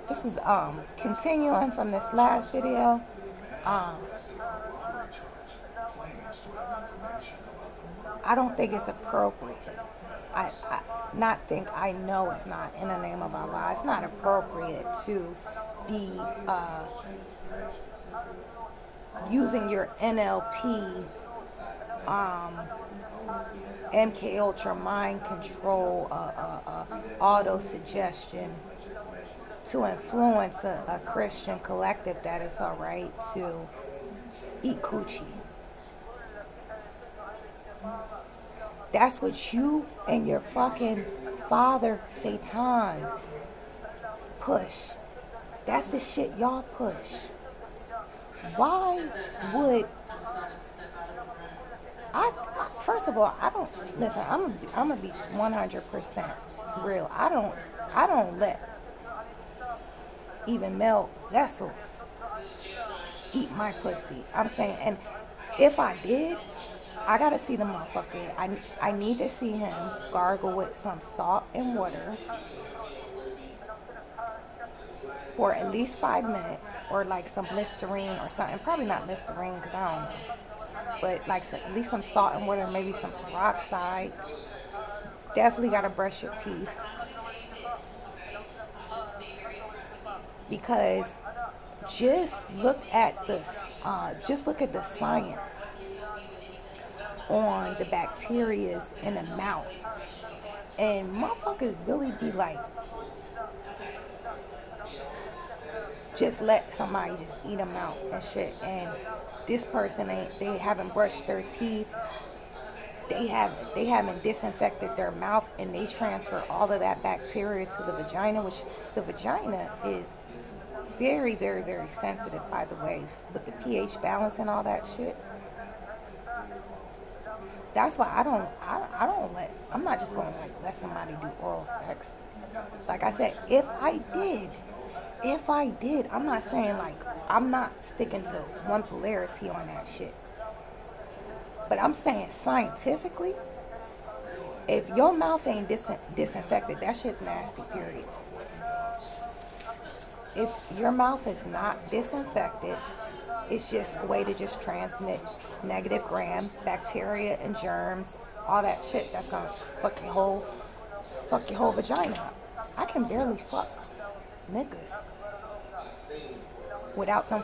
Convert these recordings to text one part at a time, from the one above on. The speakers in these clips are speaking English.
This is continuing from this last video. Um, I don't think it's appropriate. I not think I know it's not in the name of Allah. It's not appropriate to be using your NLP, MK Ultra mind control, auto suggestion to influence a Christian collective that it's all right to eat coochie. That's what you and your fucking father, Satan, push. That's the shit y'all push. Why would first of all, I don't listen. I'm gonna be 100% real. I don't let even male vessels eat my pussy. I'm saying, and if I did, I gotta see the motherfucker. I need to see him gargle with some salt and water for at least 5 minutes, or like some Listerine or something. Probably not Listerine because I don't know. But like at least some salt and water, maybe some peroxide. Definitely gotta brush your teeth, because just look at this. Just look at the science on the bacterias in the mouth, and motherfuckers really be like, just let somebody just eat them out and shit. And this person they haven't brushed their teeth. They haven't disinfected their mouth, and they transfer all of that bacteria to the vagina, which the vagina is very, very, very sensitive, by the way, with the pH balance and all that shit. That's why I'm not just gonna like let somebody do oral sex. Like I said, if I did, I'm not saying like, I'm not sticking to one polarity on that shit. But I'm saying scientifically, if your mouth ain't disinfected, that shit's nasty, period. If your mouth is not disinfected, it's just a way to just transmit negative gram, bacteria and germs, all that shit that's gonna fuck your whole vagina up. I can barely fuck niggas without them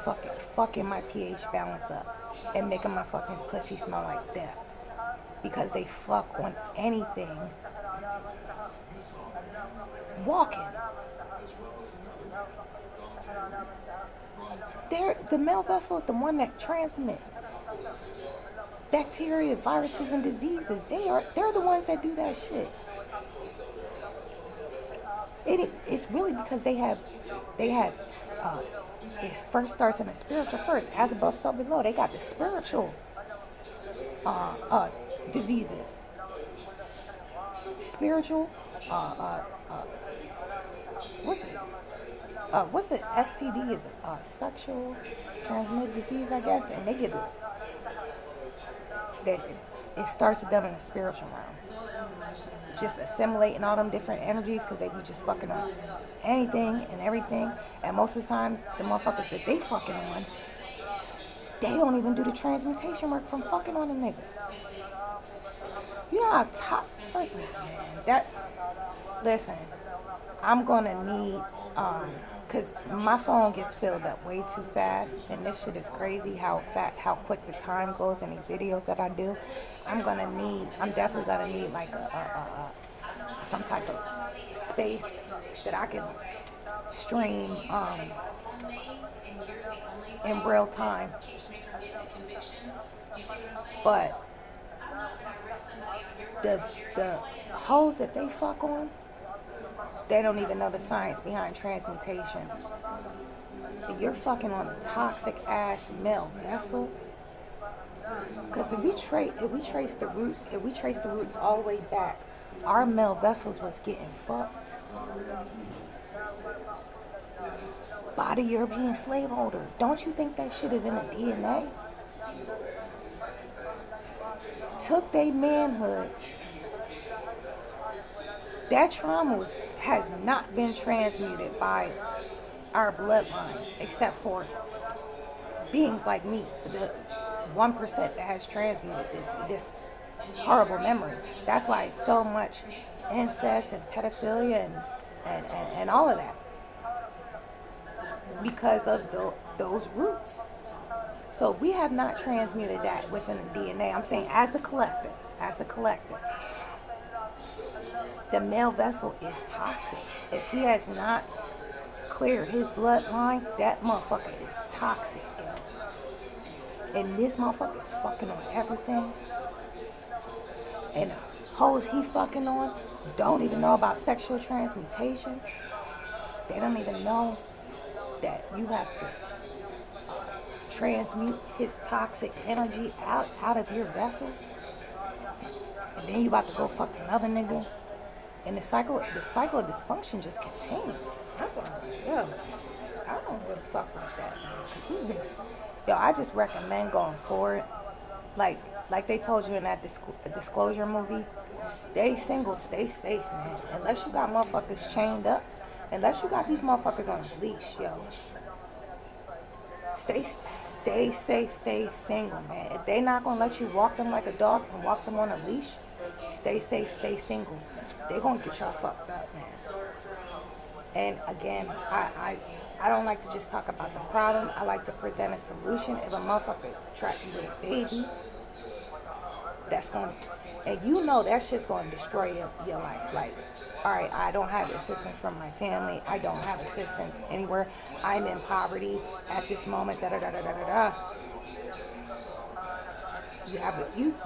fucking my pH balance up and making my fucking pussy smell like death, because they fuck on anything walking. The male vessel is the one that transmit bacteria, viruses, and diseases. They're the ones that do that shit. It's really because they have it first starts in the spiritual first, as above, so below. They got the spiritual diseases, spiritual what's it? STD is sexual transmitted disease, I guess, and they get it starts with them in the spiritual realm, just assimilating all them different energies, because they be just fucking on anything and everything. And most of the time, the motherfuckers that they fucking on, they don't even do the transmutation work from fucking on a nigga. You know how top person, man. Listen, I'm gonna need because my phone gets filled up way too fast, and this shit is crazy how quick the time goes in these videos that I do. I'm definitely gonna need like some type of space that I can stream in real time. But the hoes that they fuck on, they don't even know the science behind transmutation. If you're fucking on a toxic ass male vessel, because if we trace the roots all the way back, our male vessels was getting fucked by the European slaveholder. Don't you think that shit is in the DNA? Took their manhood. That trauma has not been transmuted by our bloodlines, except for beings like me, the 1% that has transmuted this horrible memory. That's why it's so much incest and pedophilia and all of that, because of those roots. So we have not transmuted that within the DNA. I'm saying as a collective, the male vessel is toxic. If he has not cleared his bloodline, that motherfucker is toxic, yo. And this motherfucker is fucking on everything. And the hoes he fucking on don't even know about sexual transmutation. They don't even know that you have to transmute his toxic energy out of your vessel. And then you about to go fuck another nigga. And the cycle of dysfunction just continues. I don't really fuck like that, man. 'Cause it's just, I just recommend going forward. Like they told you in that disclosure movie, stay single, stay safe, man. Unless you got motherfuckers chained up, unless you got these motherfuckers on a leash, yo. Stay safe, stay single, man. If they not gonna let you walk them like a dog and walk them on a leash, stay safe, stay single. They gonna get y'all fucked up, man. And again, I don't like to just talk about the problem. I like to present a solution. If a motherfucker trapped you with a baby, that's gonna, and that's just gonna destroy your life. Like, all right, I don't have assistance from my family. I don't have assistance anywhere. I'm in poverty at this moment.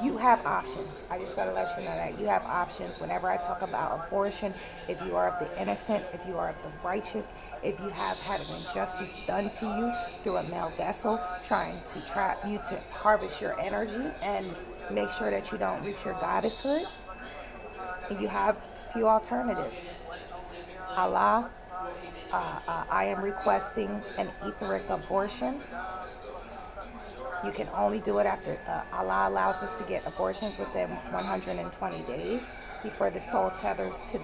You have options. I just gotta let you know that you have options. Whenever I talk about abortion, if you are of the innocent, if you are of the righteous, if you have had an injustice done to you through a male vessel trying to trap you to harvest your energy and make sure that you don't reach your goddesshood, you have few alternatives. Allah, I am requesting an etheric abortion. You can only do it after Allah allows us to get abortions within 120 days before the soul tethers to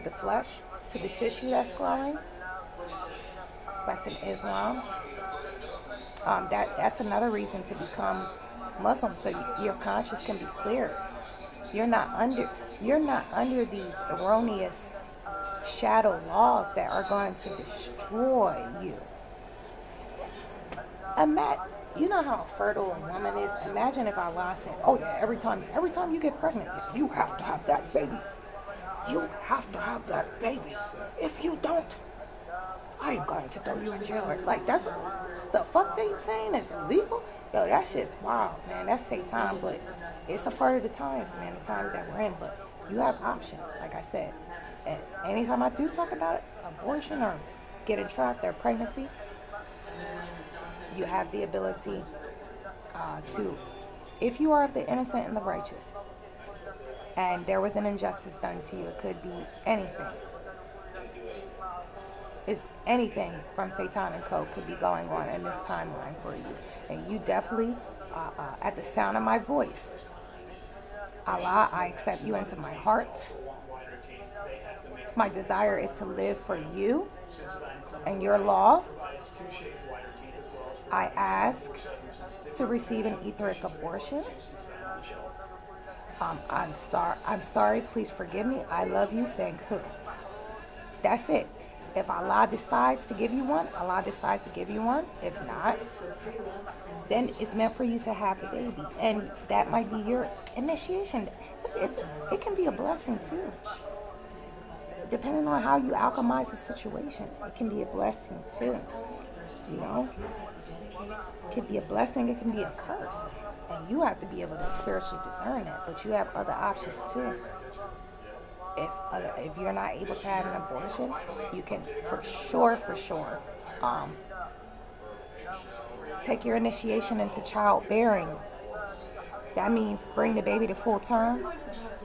the flesh, to the tissue that's growing. That's in Islam. That's another reason to become Muslim, so your conscience can be cleared. You're not under these erroneous shadow laws that are going to destroy you. You know how fertile a woman is? Imagine if Allah said, oh yeah, every time you get pregnant, you have to have that baby. You have to have that baby. If you don't, I'm going to throw you in jail. Like, that's the fuck they saying is illegal? Yo, that shit's wild, man. That's Satan, but it's a part of the times, man, the times that we're in. But you have options, like I said. And anytime I do talk about abortion or getting trapped or pregnancy, you have the ability to, if you are of the innocent and the righteous, and there was an injustice done to you, it could be anything. It's anything from Satan and Co. could be going on in this timeline for you. And you definitely, at the sound of my voice, Allah, I accept you into my heart. My desire is to live for you and your law. I ask to receive an etheric abortion. I'm sorry. Please forgive me. I love you. Thank who? That's it. If Allah decides to give you one, Allah decides to give you one. If not, then it's meant for you to have a baby. And that might be your initiation. It can be a blessing too. Depending on how you alchemize the situation, it can be a blessing too. You know? It can be a blessing, it can be a curse. And you have to be able to spiritually discern that. But you have other options too. If you're not able to have an abortion, you can for sure take your initiation into childbearing. That means bring the baby to full term.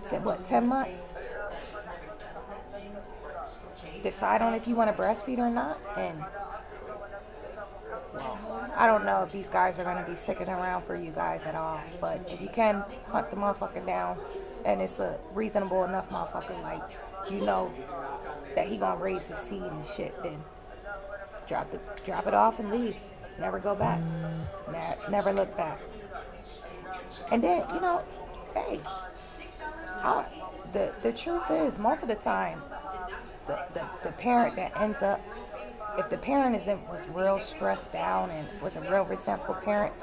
So what, 10 months? Decide on if you want to breastfeed or not. And I don't know if these guys are going to be sticking around for you guys at all. But if you can hunt the motherfucker down, and it's a reasonable enough motherfucker, like, that he gonna raise his seed and shit, then drop it off and leave. Never go back. Never look back. And then, hey, I, the truth is, most of the time, the parent that ends up, if the parent was real stressed out and was a real resentful parent,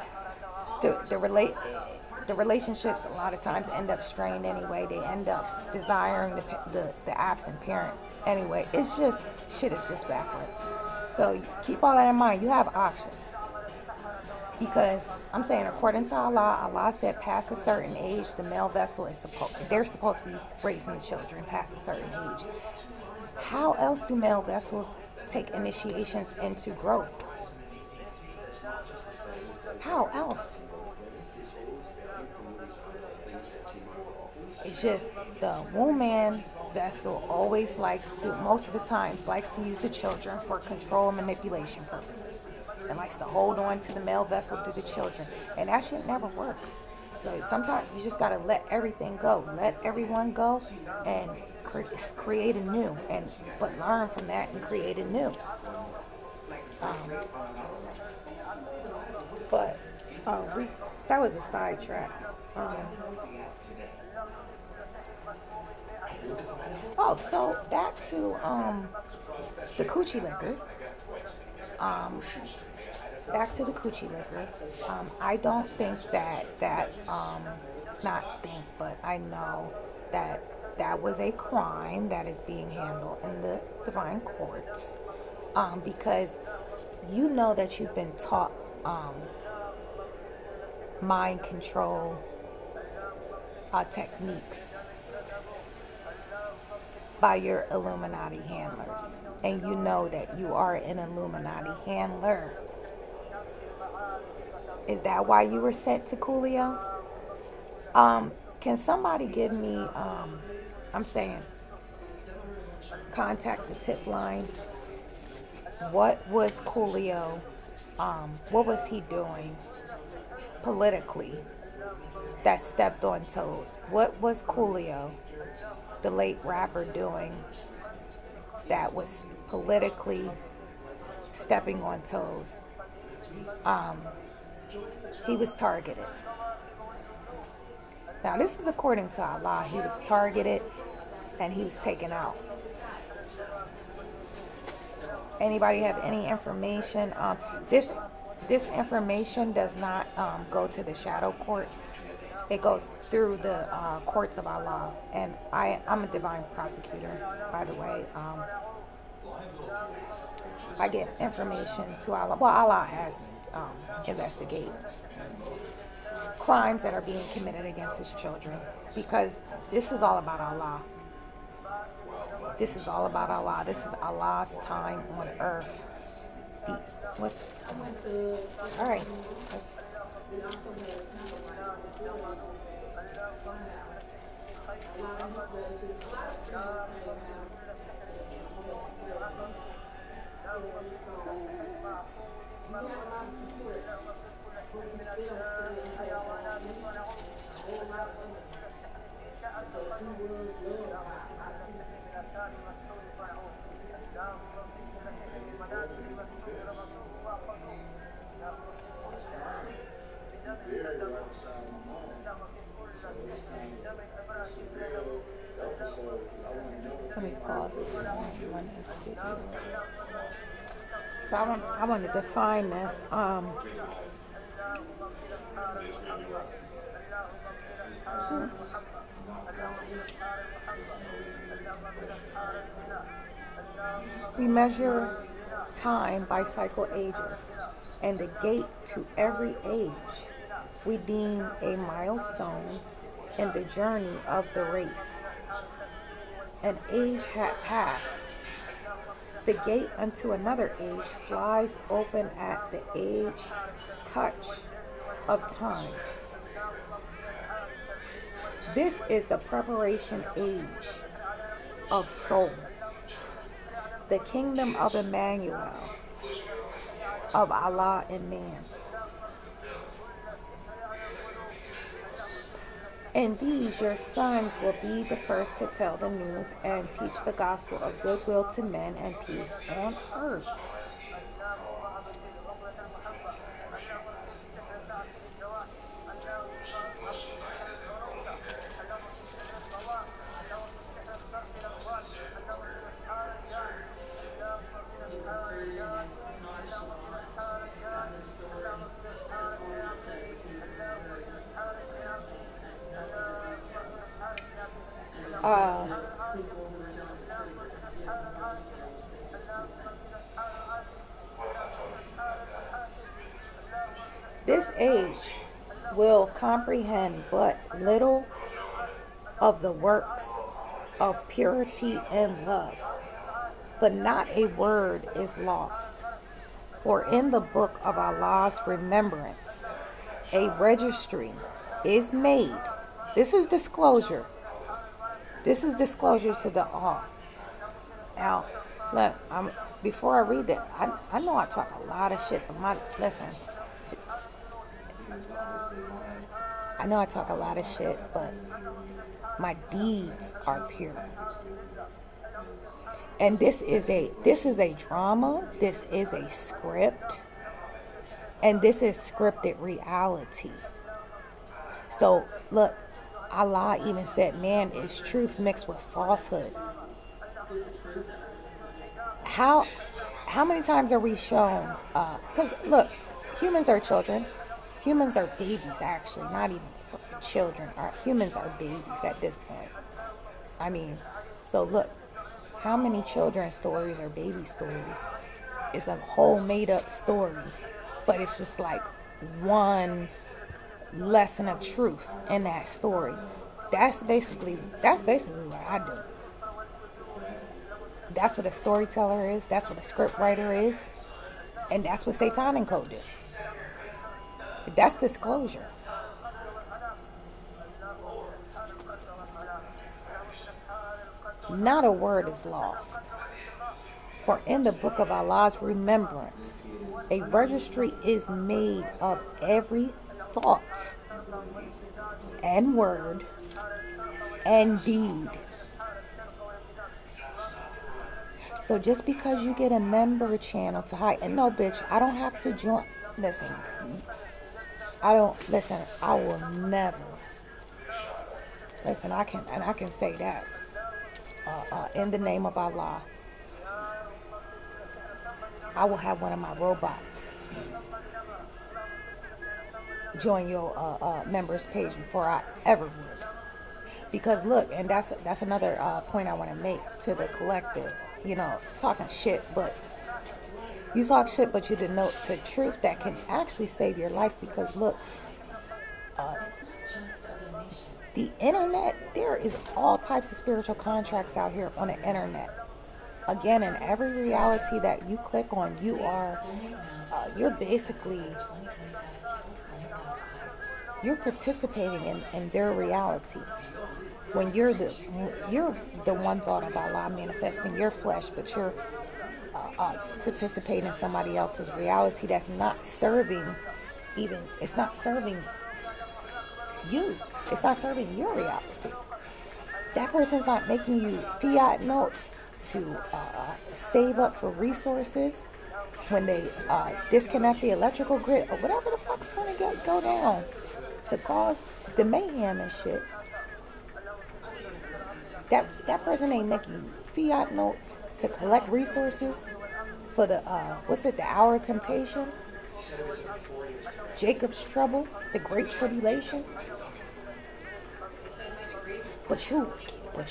the relationships a lot of times end up strained anyway. They end up desiring the absent parent anyway. It's just, shit is just backwards. So keep all that in mind. You have options. Because I'm saying, according to Allah said past a certain age, the male vessel they're supposed to be raising the children past a certain age. How else do male vessels take initiations into growth? How else? It's just the woman vessel always most of the times likes to use the children for control and manipulation purposes. And likes to hold on to the male vessel through the children. And that shit never works. So sometimes you just gotta let everything go. Let everyone go and create anew. But learn from that and create anew. That was a sidetrack. So back to the coochie liquor. Back to the coochie liquor. I don't think but I know that was a crime that is being handled in the divine courts. Because you know that you've been taught mind control techniques by your Illuminati handlers. And you know that you are an Illuminati handler. Is that why you were sent to Coolio? Can somebody give me, contact the tip line? What was Coolio, what was he doing politically that stepped on toes? What was Coolio, the late rapper, doing that was politically stepping on toes? He was targeted. Now, this is according to Allah. He was targeted and he was taken out. Anybody have any information? This information does not go to the shadow courts. It goes through the courts of Allah. And I'm a divine prosecutor, by the way. I get information to Allah. Well, Allah has me investigate crimes that are being committed against his children, because this is all about Allah. This is all about Allah. This is Allah's time on earth. All right. Let me pause this. So I want to define this. We measure time by cycle ages, and the gate to every age we deem a milestone in the journey of the race. An age had passed. The gate unto another age flies open at the age touch of time. This is the preparation age of soul, the kingdom of Emmanuel, of Allah and man. And these your sons will be the first to tell the news and teach the gospel of goodwill to men and peace on earth. Uh, this age will comprehend but little of the works of purity and love, but not a word is lost. For in the book of Allah's remembrance, a registry is made. This is disclosure. This is disclosure to the all. Now, look, before I read that, I know I talk a lot of shit, but listen. I know I talk a lot of shit, but my deeds are pure. And this is a drama, this is a script, and this is scripted reality. So look, Allah even said man is truth mixed with falsehood. How many times are we shown, because look, humans are children, humans are babies actually, not even children, humans are babies at this point. I mean, so look, how many children's stories are baby stories? It's a whole made up story, but it's just like one lesson of truth in that story. That's basically what I do. That's what a storyteller is, that's what a script writer is, and that's what Satan and Co did. That's disclosure. Not a word is lost. For in the book of Allah's remembrance, a registry is made of every thought and word and deed. So just because you get a member channel to hide, and no bitch, I don't have to join. Listen, I will never. Listen, I can say that. In the name of Allah, I will have one of my robots join your members page before I ever would. Because look, and that's another point I want to make to the collective. You know, talking shit, but you talk shit, but you denote to truth that can actually save your life. Because look, the internet, there is all types of spiritual contracts out here on the internet. Again, in every reality that you click on, you're basically, you're participating in their reality. When you're the one thought of Allah manifesting your flesh, but you're participating in somebody else's reality that's not serving it's not serving you. It's not serving your reality. That person's not making you fiat notes to save up for resources when they disconnect the electrical grid or whatever the fuck's going to go down to cause the mayhem and shit. That person ain't making fiat notes to collect resources for the the hour of temptation, Jacob's trouble, the great tribulation. But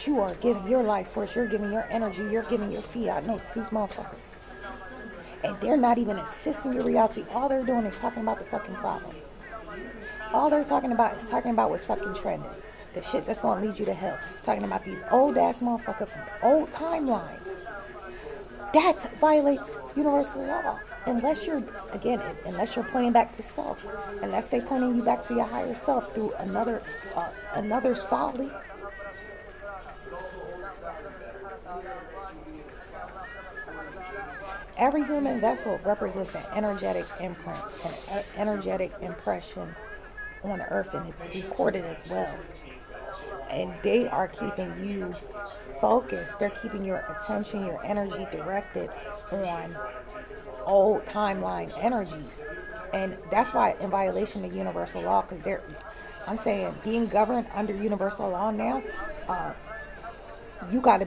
you are giving your life force, you're giving your energy, you're giving your fiat notes to these motherfuckers. And they're not even assisting your reality. All they're doing is talking about the fucking problem. All they're talking about is talking about what's fucking trending. The shit that's gonna lead you to hell. Talking about these old ass motherfuckers from old timelines. That violates universal law. Unless you're pointing back to self. Unless they're pointing you back to your higher self through another's folly. Every human vessel represents an energetic imprint, an energetic impression on the earth, and it's recorded as well. And they are keeping you focused. They're keeping your attention, your energy directed on old timeline energies. And that's why in violation of universal law, because I'm saying being governed under universal law now, uh, you got to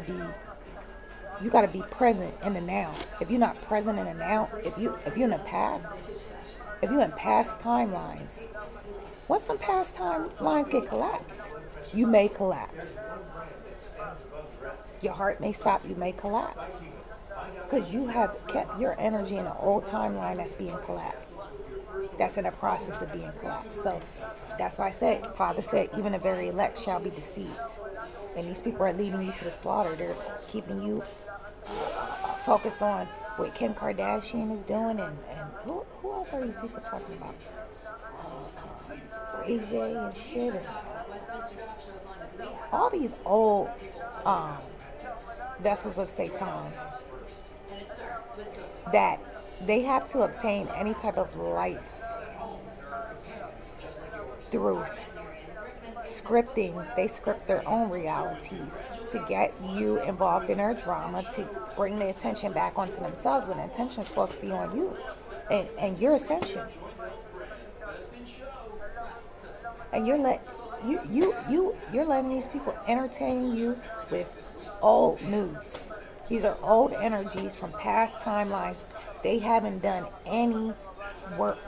be present in the now. If you're not present in the now, if you're in the past, if you're in past timelines, once some past timelines get collapsed, you may collapse. Your heart may stop, you may collapse. Because you have kept your energy in an old timeline that's being collapsed. That's in the process of being collapsed. So that's why I said, Father said, even the very elect shall be deceived. And these people are leading you to the slaughter. They're keeping you focused on what Kim Kardashian is doing, and who else are these people talking about? Ray J and shit, and all these old vessels of Satan that they have to obtain any type of life through scripting. They script their own realities to get you involved in their drama, to bring the attention back onto themselves when the attention is supposed to be on you and your ascension. And you're letting these people entertain you with old news. These are old energies from past timelines. They haven't done any work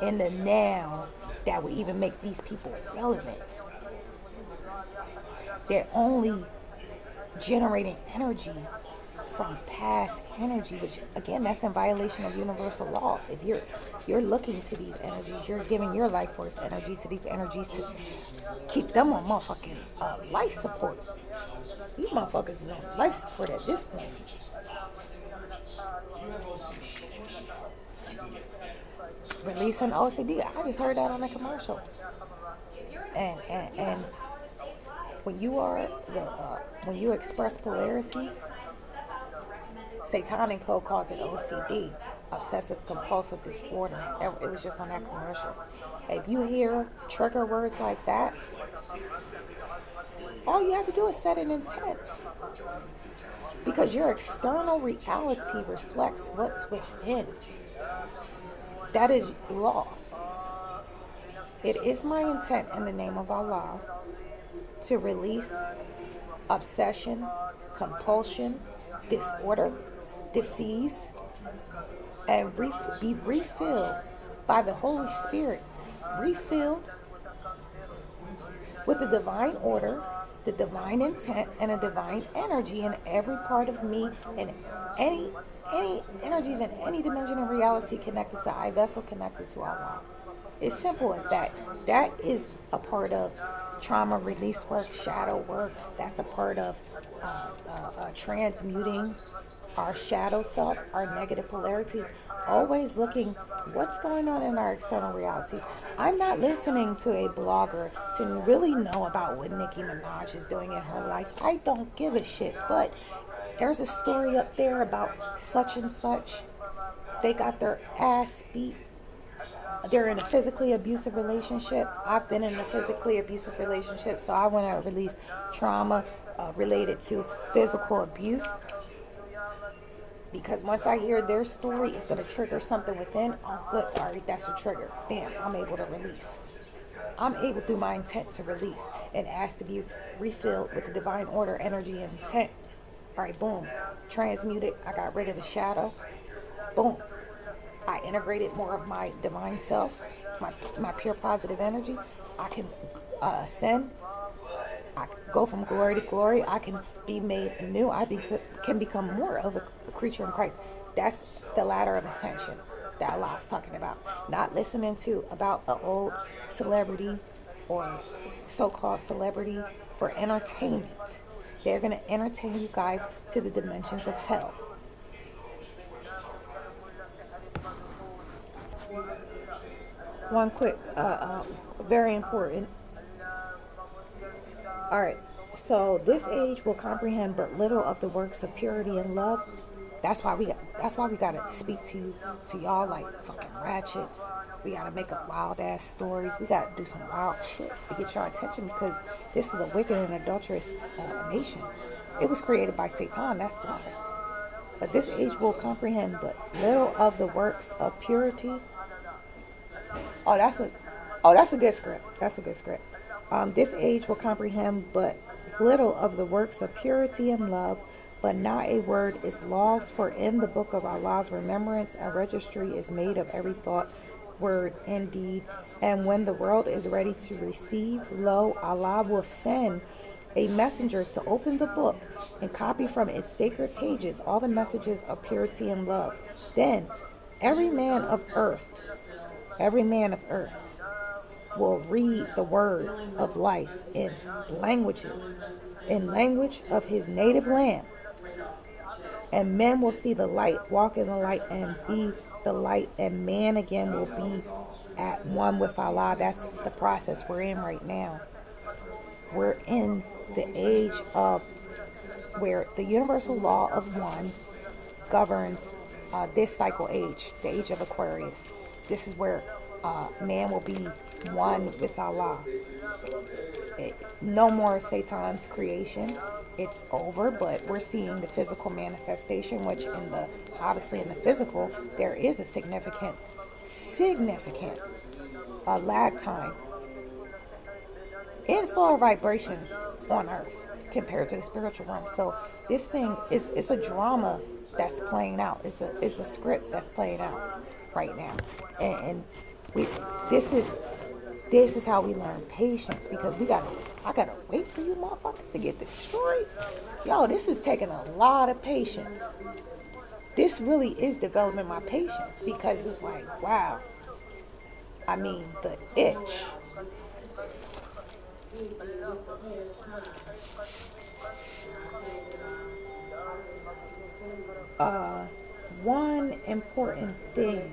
in the now that would even make these people relevant. They're only generating energy from past energy, which again, that's in violation of universal law. If you're looking to these energies, you're giving your life force energy to these energies to keep them on motherfucking life support. These motherfuckers is on life support at this point. Releasing OCD. I just heard that on a commercial. And when you express polarities, Satanic code calls it OCD, obsessive compulsive disorder. It was just on that commercial. If you hear trigger words like that, all you have to do is set an intent. Because your external reality reflects what's within. That is law. It is my intent in the name of Allah to release obsession, compulsion, disorder, disease, and be refilled by the Holy Spirit, refilled with the divine order, the divine intent, and a divine energy in every part of me, and any energies in any dimension of reality connected to I vessel, connected to Allah. It's simple as that. That is a part of trauma release work, shadow work. That's a part of transmuting our shadow self, our negative polarities, always looking what's going on in our external realities. I'm not listening to a blogger to really know about what Nicki Minaj is doing in her life. I don't give a shit, but there's a story up there about such and such. They got their ass beat. They're in a physically abusive relationship. I've been in a physically abusive relationship, so I want to release trauma related to physical abuse. Because once I hear their story, it's going to trigger something within. Oh, good. All right, that's a trigger. Bam, I'm able to release. I'm able through my intent to release and ask to be refilled with the divine order, energy, and intent. All right, boom. Transmuted. I got rid of the shadow. Boom. I integrated more of my divine self, my pure positive energy. I can ascend. I can go from glory to glory. I can be made new. Can become more of a creature in Christ. That's the ladder of ascension that Allah is talking about. Not listening to about an old celebrity or so-called celebrity for entertainment. They're going to entertain you guys to the dimensions of hell. One quick, very important. All right, so this age will comprehend but little of the works of purity and love That's why we gotta speak to y'all like fucking ratchets. We gotta make up wild ass stories. We gotta do some wild shit to get your attention because this is a wicked and adulterous nation. It was created by Satan. That's why. But this age will comprehend but little of the works of purity. Oh, that's a good script. That's a good script. This age will comprehend but little of the works of purity and love, but not a word is lost, for in the book of Allah's remembrance a registry is made of every thought, word, and deed. And when the world is ready to receive, lo, Allah will send a messenger to open the book and copy from its sacred pages all the messages of purity and love. Then every man of earth, every man of earth will read the words of life in language of his native land. And men will see the light, walk in the light, and be the light, and man again will be at one with Allah. That's the process we're in right now. We're in the age of where the universal law of one governs this cycle age, the age of Aquarius. This is where man will be one with Allah. No more Satan's creation. It's over, but we're seeing the physical manifestation, which obviously in the physical, there is a significant lag time in solar vibrations on Earth compared to the spiritual realm. So this thing it's a drama that's playing out. It's a script that's playing out right now, and this is how we learn patience, because I gotta wait for you motherfuckers to get destroyed. Yo, this is taking a lot of patience. This really is developing my patience, because it's like, wow. I mean, the itch. One important thing.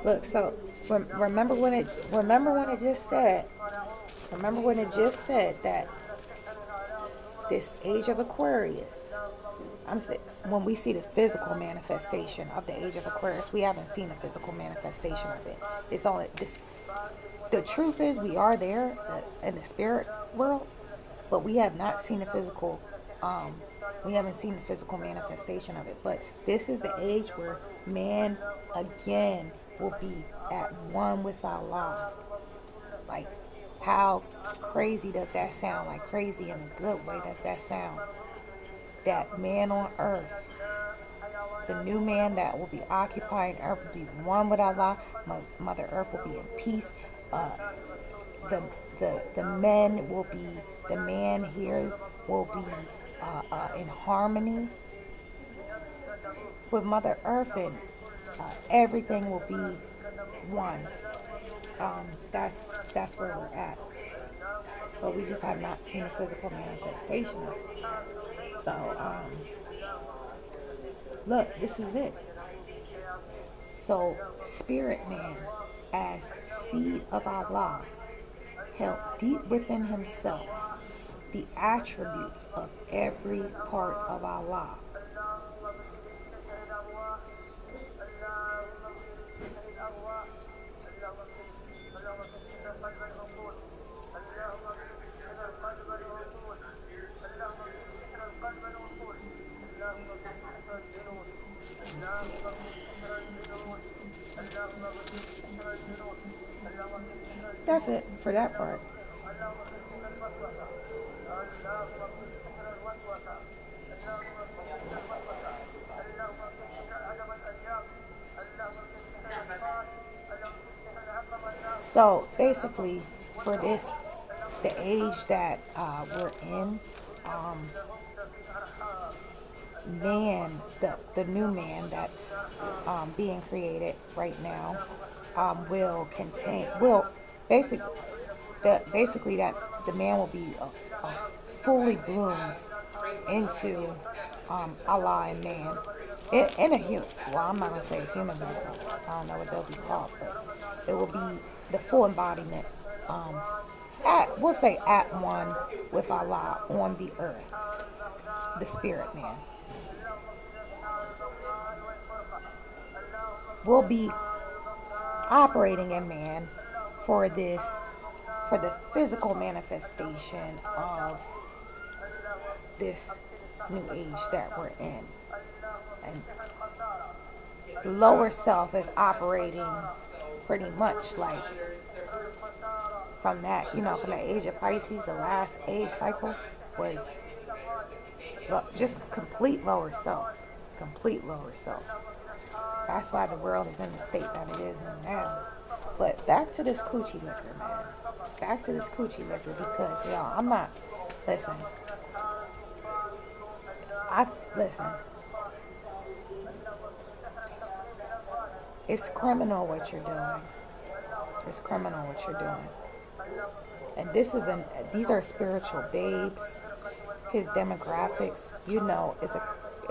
Look, so remember when it just said that this age of Aquarius. I'm saying, when we see the physical manifestation of the age of Aquarius, we haven't seen the physical manifestation of it. It's only this. The truth is, we are there in the spirit world, but we have not seen the physical. We haven't seen the physical manifestation of it. But this is the age where man again will be at one with Allah. Like, how crazy does that sound? Like, crazy in a good way does that sound? That man on earth, the new man that will be occupying earth, will be one with Allah. Mother Earth will be in peace. The man here will be in harmony with Mother Earth, and everything will be one. That's where we're at, but we just have not seen a physical manifestation of it. So look, this is it. So spirit man, as seed of Allah, held deep within himself the attributes of every part of Allah. That's it for that part. So basically, for the age that we're in, man, the new man that's being created right now, basically that the man will be a fully bloomed into Allah and man in a human. Well, I'm not gonna say a human vessel. I don't know what they'll be called, but it will be the full embodiment. Um, we'll say at one with Allah on the earth, the spirit man will be operating in man for this, for the physical manifestation of this new age that we're in. And the lower self is operating pretty much like from that, from the age of Pisces, the last age cycle was just complete lower self. Complete lower self. That's why the world is in the state that it is in now. But back to this coochie liquor, man. Back to this coochie liquor because, y'all, I'm not, listen. Listen. It's criminal what you're doing. It's criminal what you're doing. And these are spiritual babes. His demographics,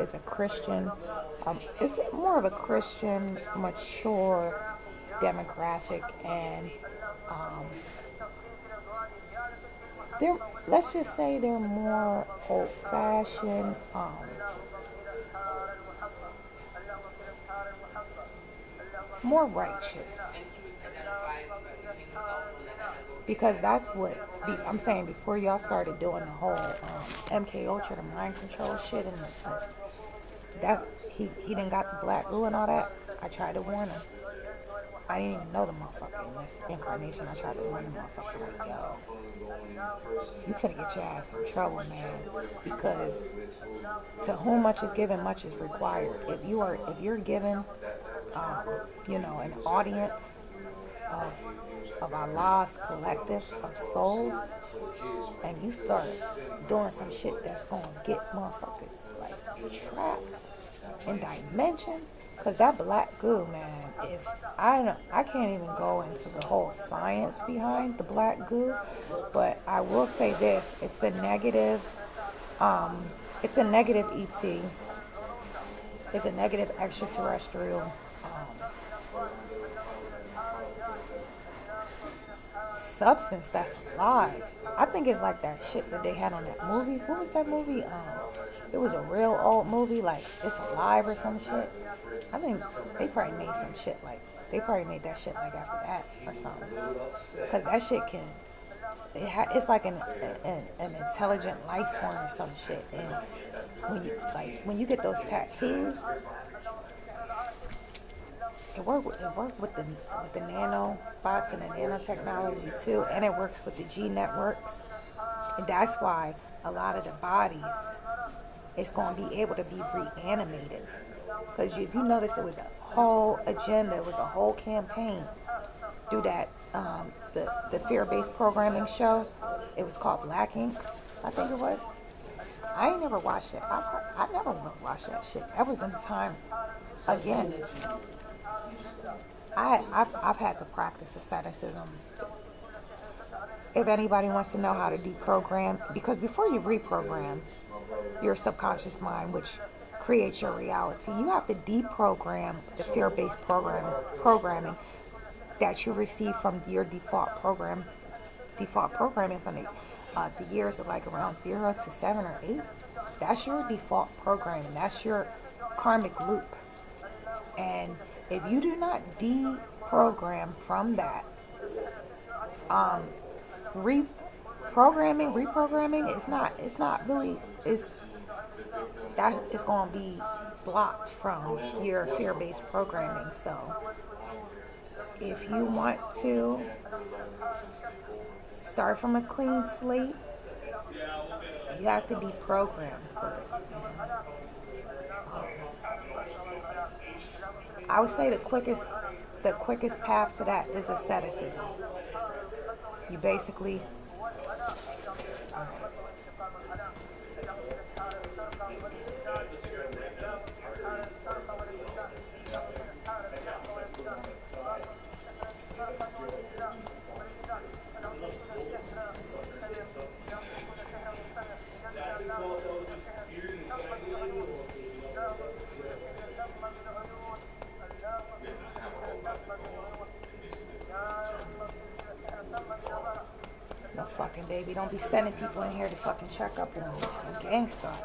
is a Christian. It's more of a Christian, mature demographic, and let's just say they're more old-fashioned. More righteous, because that's what I'm saying. Before y'all started doing the whole MK Ultra, the mind control shit, and that he done got the black goo and all that. I tried to warn him. I didn't even know the motherfucker in this incarnation. I tried to warn the motherfucker like, yo, you finna get your ass in trouble, man, because to whom much is given, much is required. If you're given an audience of Allah's collective of souls, and you start doing some shit that's gonna get motherfuckers like trapped in dimensions, cause that black goo, man. If I can't even go into the whole science behind the black goo, but I will say this: it's a negative ET. It's a negative extraterrestrial substance that's alive. I think it's like that shit that they had on that movies. What was that movie? It was a real old movie, like It's Alive or some shit. I think they probably made some shit like, they probably made that shit like after that or something. Cause that shit it's like an intelligent life form or some shit. And when you get those tattoos, it works with the nanobots and the nanotechnology too, and it works with the G networks, and that's why a lot of the bodies is going to be able to be reanimated. Because if you notice, it was a whole agenda, it was a whole campaign through that the fear-based programming show. It was called Black Ink, I think it was. I ain't never watched it. I never watched that shit. That was in the time. Again, I've had to practice asceticism. If anybody wants to know how to deprogram, because before you reprogram your subconscious mind, which creates your reality, you have to deprogram the fear-based programming that you receive from your default programming from the years of like around 0 to 7 or 8. That's your default programming. That's your karmic loop. And if you do not deprogram from that, reprogramming it's not really, it's going to be blocked from your fear-based programming. So if you want to start from a clean slate, you have to deprogram first. I would say the quickest path to that is asceticism. You basically working, baby. Don't be sending people in here to fucking check up on you. Gangsta.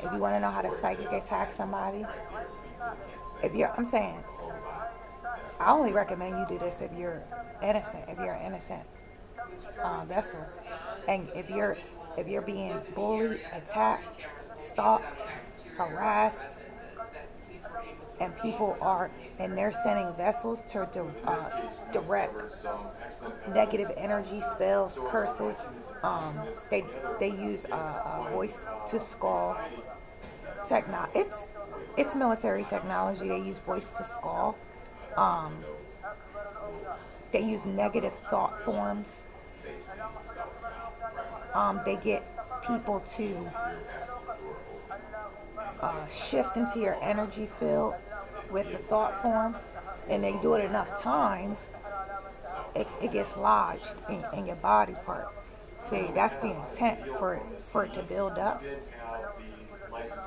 If you want to know how to psychic attack somebody, I'm saying, I only recommend you do this if you're innocent. If you're an innocent vessel, and if you're being bullied, attacked, stalked, harassed, and they're sending vessels to direct negative energy, spells, curses. They use voice to skull it's military technology. They use voice to skull. They use negative thought forms. They get people to shift into your energy field with the thought form, and they do it enough times, it gets lodged in your body parts. See, that's the intent for it to build up,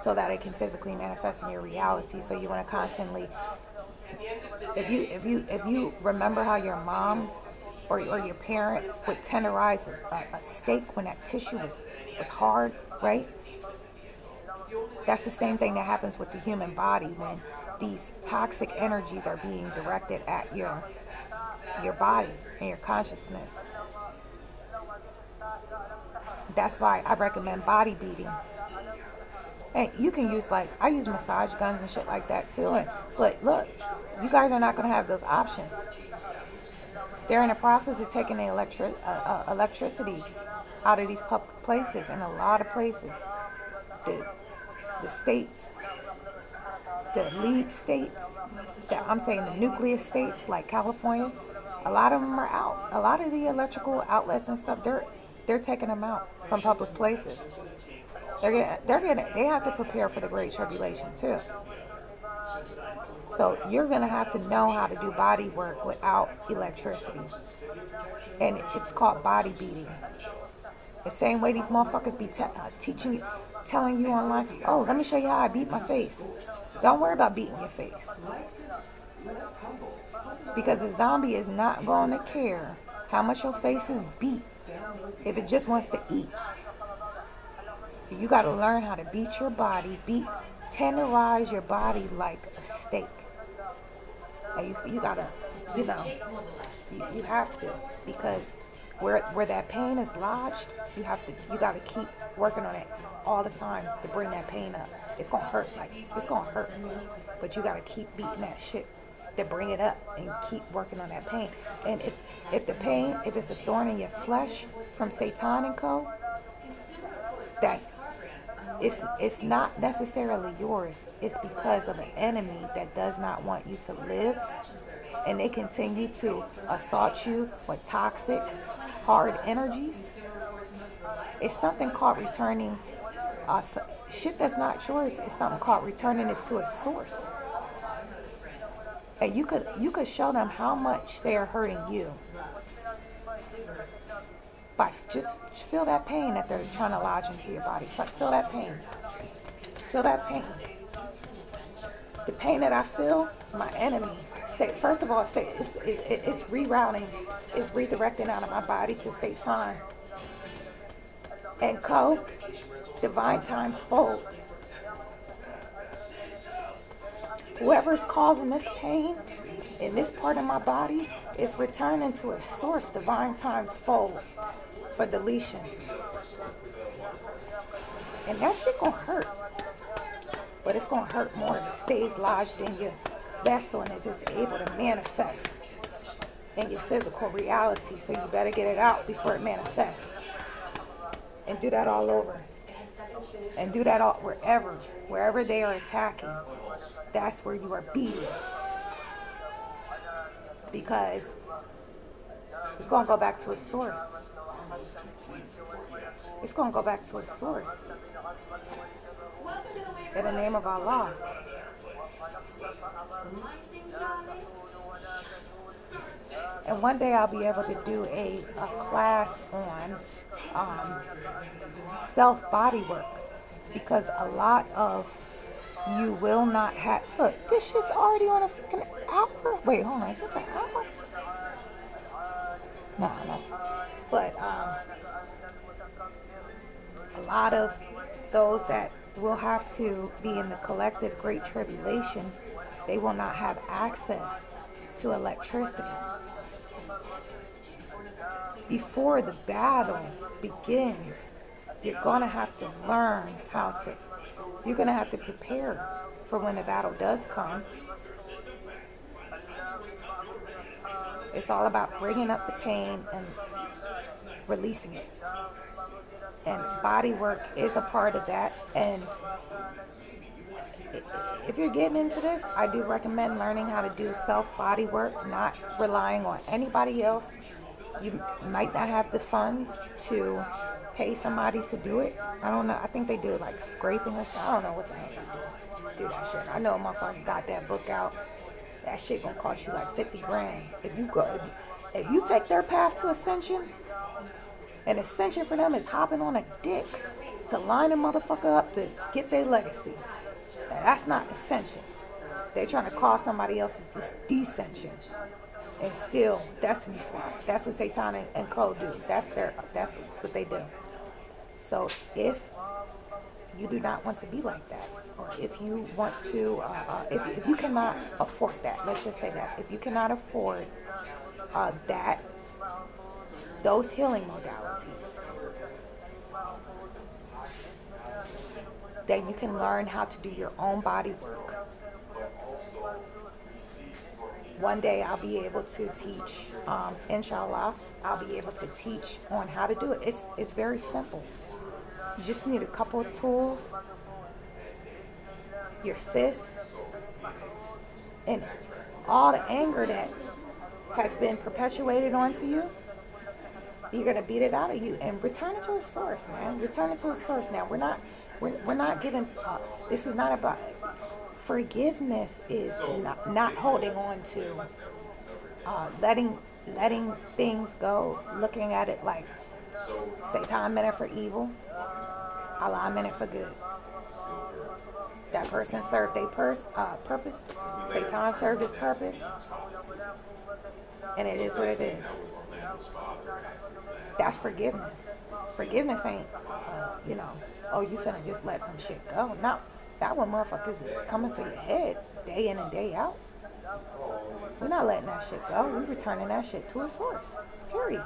so that it can physically manifest in your reality. So you want to constantly, if you remember how your mom or your parent would tenderize a steak when that tissue was hard, right? That's the same thing that happens with the human body when these toxic energies are being directed at your body and your consciousness. That's why I recommend body beating. Hey, you can use, like, I use massage guns and shit like that too. But look, you guys are not going to have those options. They're in the process of taking the electricity out of these public places, in a lot of places. The states, the lead states, I'm saying the nucleus states like California, a lot of them are out. A lot of the electrical outlets and stuff, they're taking them out from public places. They have to prepare for the Great Tribulation too. So you're gonna have to know how to do body work without electricity, and it's called body beating. The same way these motherfuckers be telling you online, oh, let me show you how I beat my face. Don't worry about beating your face, because a zombie is not going to care how much your face is beat if it just wants to eat. You got to learn how to beat your body, tenderize your body like a steak. And you got to, you have to, because where that pain is lodged, you got to keep working on it all the time to bring that pain up. It's going to hurt, but you got to keep beating that shit to bring it up and keep working on that pain. And if it's a thorn in your flesh from Satan and Co., it's not necessarily yours. It's because of an enemy that does not want you to live, and they continue to assault you with toxic, hard energies. It's something called returning shit that's not yours. It's something called returning it to its source. And you could show them how much they are hurting you by just feel that pain that they're trying to lodge into your body. Feel that pain. Feel that pain. The pain that I feel, my enemy. First of all, it's rerouting, it's redirecting out of my body to Satan and Co. Divine times fold. Whoever's causing this pain in this part of my body is returning to its source, divine times fold, for deletion. And that shit gonna hurt. But it's gonna hurt more if it stays lodged in your vessel and if it's able to manifest in your physical reality. So you better get it out before it manifests. And do that all over. And do that all wherever they are attacking. That's where you are beating. Because it's going to go back to its source. It's going to go back to its source. In the name of Allah. And one day I'll be able to do a class on self-body work. Because a lot of you will not have... Look, this shit's already on a fucking hour. Wait, hold on. Is this an hour? Nah, but a lot of those that will have to be in the collective great tribulation, they will not have access to electricity. Before the battle begins, you're going to have to learn how to, you're going to have to prepare for when the battle does come. It's all about bringing up the pain and releasing it. And body work is a part of that. And if you're getting into this, I do recommend learning how to do self-body work, not relying on anybody else. You might not have the funds to pay somebody to do it. I don't know. I think they do like scraping or something. I don't know what the heck they do that shit. I know a motherfucker got that book out. That shit gonna cost you like 50 grand. If you take their path to ascension, and ascension for them is hopping on a dick to line a motherfucker up to get their legacy. Now, that's not ascension. They're trying to call somebody else's descension and steal destiny swap. That's what Satan and Co do. That's what they do. So if you do not want to be like that, or if you want to, if you cannot afford that, let's just say that, if you cannot afford those healing modalities, then you can learn how to do your own body work. One day I'll be able to teach, inshallah, I'll be able to teach on how to do it. It's very simple. You just need a couple of tools, your fists, and all the anger that has been perpetuated onto you. You're gonna beat it out of you and return it to a source, man. Return it to a source. Now we're not giving. This is not about forgiveness. Is not holding on to letting things go. Looking at it like Satan meant it for evil, Allah meant it for good. That person served their purpose. Satan served his purpose, and it is what it is. That's forgiveness. Forgiveness ain't, oh, you finna just let some shit go. No, that one motherfuckers is coming for your head day in and day out. We're not letting that shit go. We're returning that shit to a source. Period.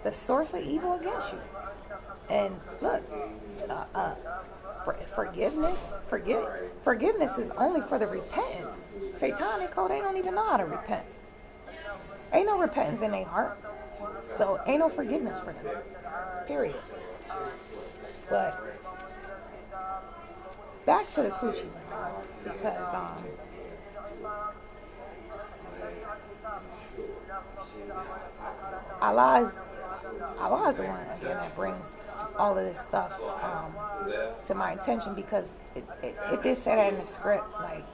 The source of evil against you. And look, forgiveness is only for the repentant. Satanic code, they don't even know how to repent. Ain't no repentance in their heart. So ain't no forgiveness for them. Period. But back to the coochie, because Allah is the one again that brings all of this stuff to my attention, because it did say that in the script, like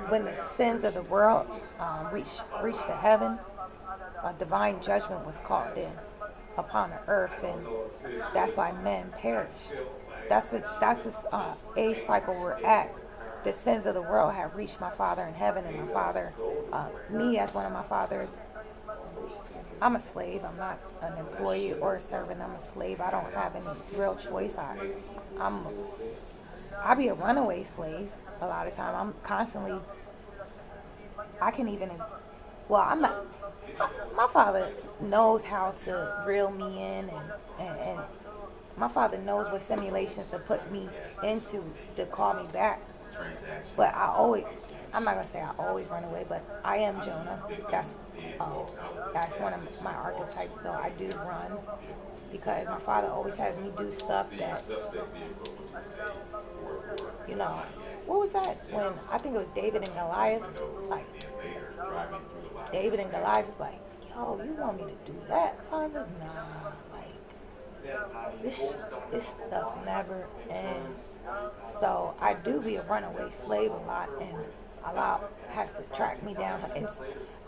when the sins of the world reached to heaven, a divine judgment was called in upon the earth, and that's why men perished. That's this age cycle we're at. The sins of the world have reached my Father in heaven, and my Father, me as one of my fathers, I'm a slave. I'm not an employee or a servant. I'm a slave. I don't have any real choice. I be a runaway slave a lot of time. I'm constantly, I'm not, my father knows how to reel me in, and my father knows what simulations to put me into to call me back. But I'm not going to say I always run away, but I am Jonah. That's one of my archetypes, so I do run, because my father always has me do stuff that, what was that? When, I think it was David and Goliath, like, David and Goliath was like, yo, you want me to do that, Father? Nah, like, this stuff never ends. So I do be a runaway slave a lot, and Allah has to track me down.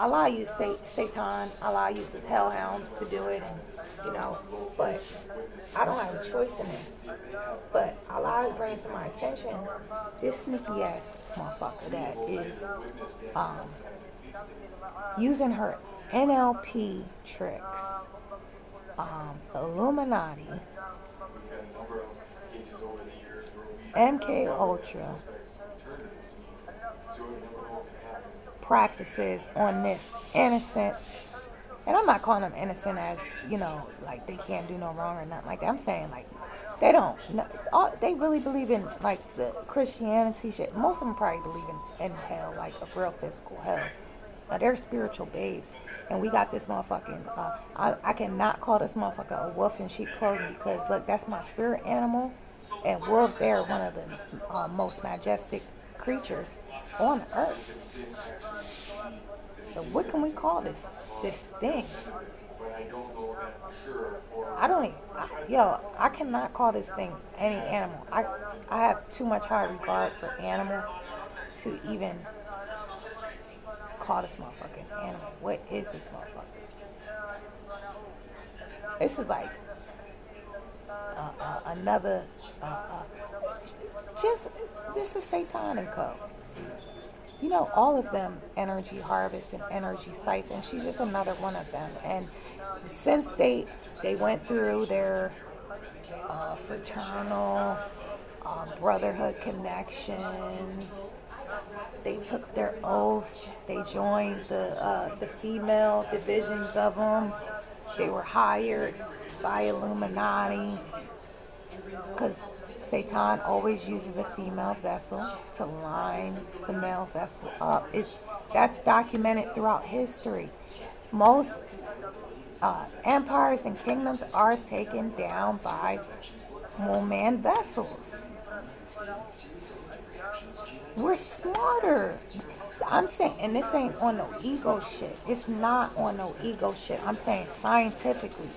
Allah uses Satan, Allah uses hellhounds to do it, and but I don't have a choice in this. But Allah is bringing to my attention this sneaky ass motherfucker that is using her NLP tricks, Illuminati, MK Ultra practices on this innocent, and I'm not calling them innocent as, you know, like they can't do no wrong or nothing like that. I'm saying like they don't, they really believe in like the Christianity shit. Most of them probably believe in hell, like a real physical hell. They're spiritual babes. And we got this motherfucking, I cannot call this motherfucker a wolf in sheep clothing because, look, that's my spirit animal. And wolves, they're one of the most majestic creatures on earth. So what can we call this thing? I cannot call this thing any animal. I have too much high regard for animals to even call this motherfucking animal. What is this motherfucker? This is like another, this is Satan and Co. You know, all of them energy harvest and energy siphon. She's just another one of them. And since they went through their fraternal brotherhood connections, they took their oaths. They joined the female divisions of them. They were hired by Illuminati because Satan always uses a female vessel to line the male vessel up. That's documented throughout history. Most empires and kingdoms are taken down by woman vessels. We're smarter. So I'm saying, and this ain't on no ego shit. It's not on no ego shit. I'm saying scientifically.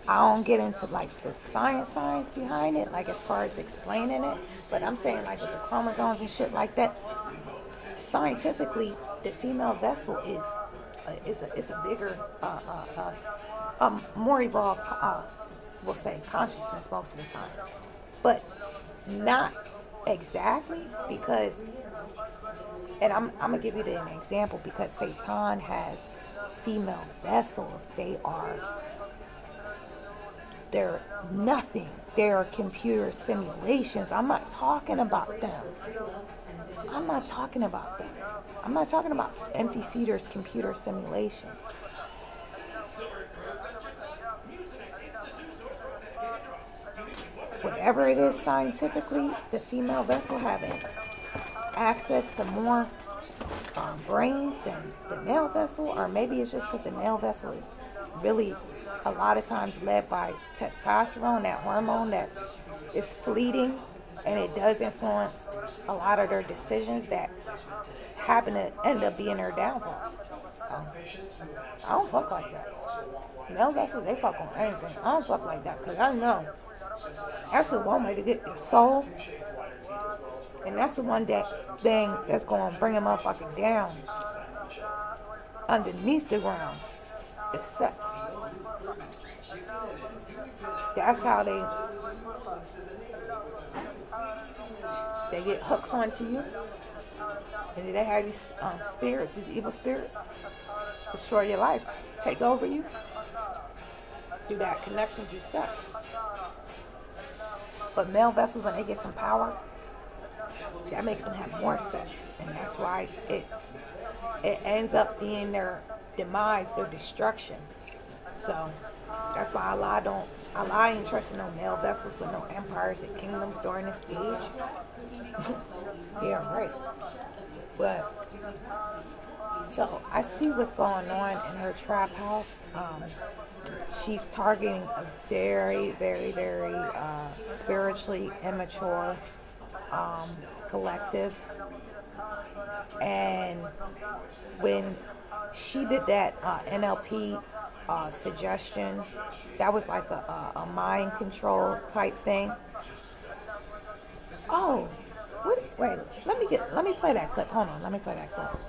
I don't get into like the science behind it, like as far as explaining it. But I'm saying like with the chromosomes and shit like that, scientifically, the female vessel is a bigger, more evolved, we'll say consciousness most of the time, but not exactly because. And I'm gonna give you an example because Satan has female vessels. They're nothing. They're computer simulations. I'm not talking about them. I'm not talking about them. I'm not talking about empty Cedar's computer simulations. Whatever it is scientifically, the female vessel having access to more brains than the male vessel, or maybe it's just because the male vessel is really a lot of times led by testosterone, that hormone is fleeting, and it does influence a lot of their decisions that happen to end up being their downfalls. I don't fuck like that. Male vessels, they fuck on anything. I don't fuck like that because I know that's the one way to get your soul. And that's the one thing that's going to bring a motherfucker down underneath the ground. It's sex. That's how they get hooks onto you. And they have these spirits, these evil spirits, destroy your life, take over you, through that connection through sex. But male vessels, when they get some power, that makes them have more sex, and that's why it ends up being their demise, their destruction. So that's why Allah ain't trusting no male vessels with no empires and kingdoms during this age. Yeah, right. But so I see what's going on in her trap house. She's targeting a very, very, very spiritually immature collective, and when she did that NLP suggestion, that was like a mind control type thing. Oh, wait, let me play that clip. Hold on, let me play that clip.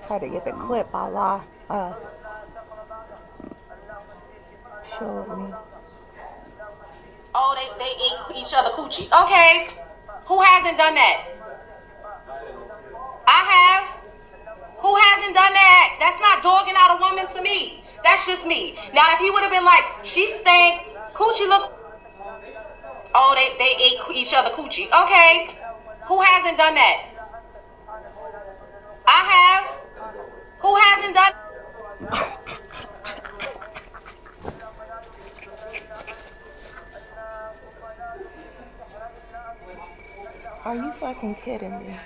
Try to get the clip. Allah showed me. Oh, they eat each other coochie. Okay. Who hasn't done that? I have. Who hasn't done that? That's not dogging out a woman to me. That's just me. Now, if he would have been like, she stank, coochie look. Oh, they ate each other coochie. Okay. Who hasn't done that? I have. Who hasn't done? Are you fucking kidding me?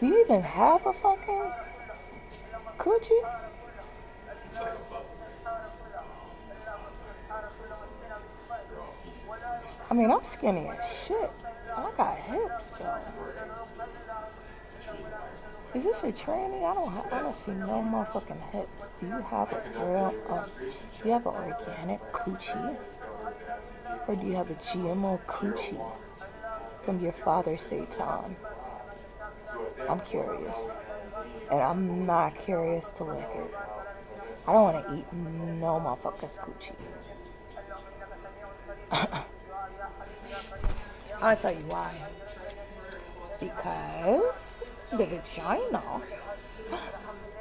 Do you even have a fucking coochie? I mean, I'm skinny as shit. I got hips though. Is this a tranny? I don't see no motherfucking hips. Do you have a real, do you have an organic coochie? Or do you have a GMO coochie from your father, Satan? I'm curious. And I'm not curious to lick it. I don't want to eat no motherfucker's coochie. I'll tell you why. Because the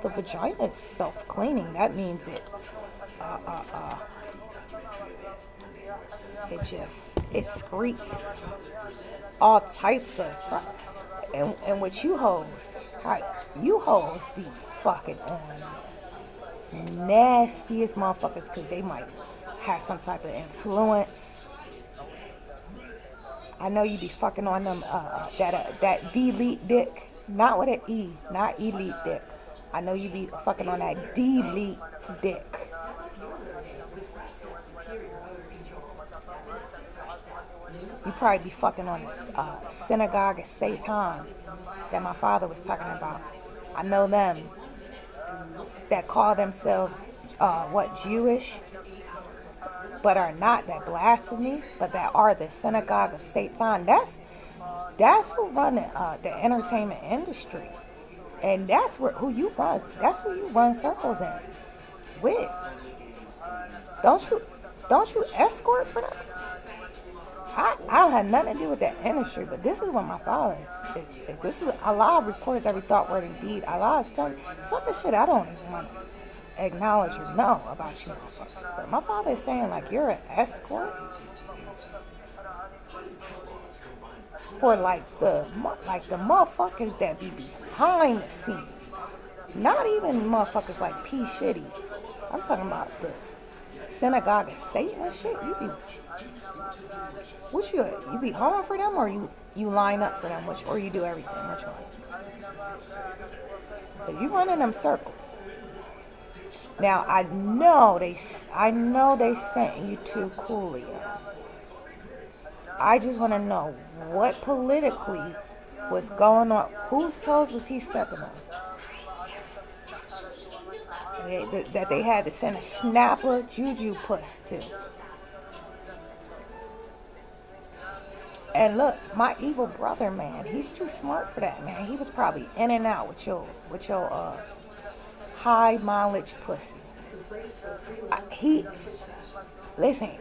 vagina is self-cleaning. That means it it secretes all types of and what you hoes be fucking on nastiest motherfuckers because they might have some type of influence. I know you be fucking on them that delete dick, not with an E, not elite dick. I know you be fucking on that delete dick. You probably be fucking on the synagogue of Satan that my father was talking about. I know them that call themselves Jewish, but are not, that blasphemy, but that are the synagogue of Satan. That's who run the entertainment industry, and that's who you run circles in with. Don't you escort for them? I don't have nothing to do with that industry, but this is what my father is. This is Allah records every thought, word, and deed. Allah is telling me some of the shit I don't even want to acknowledge or know about you motherfuckers. But my father is saying like you're an escort for like the motherfuckers that be behind the scenes. Not even motherfuckers like P. Shitty. I'm talking about the synagogue of Satan and shit. You be home for them, or you line up for them, or you do everything? Which one? But you running them circles. Now I know they sent you to Coolio. I just want to know what politically was going on. Whose toes was he stepping on? That they had to send a snapper juju puss to. And look, my evil brother, man, he's too smart for that, man. He was probably in and out with your high mileage pussy. He listen,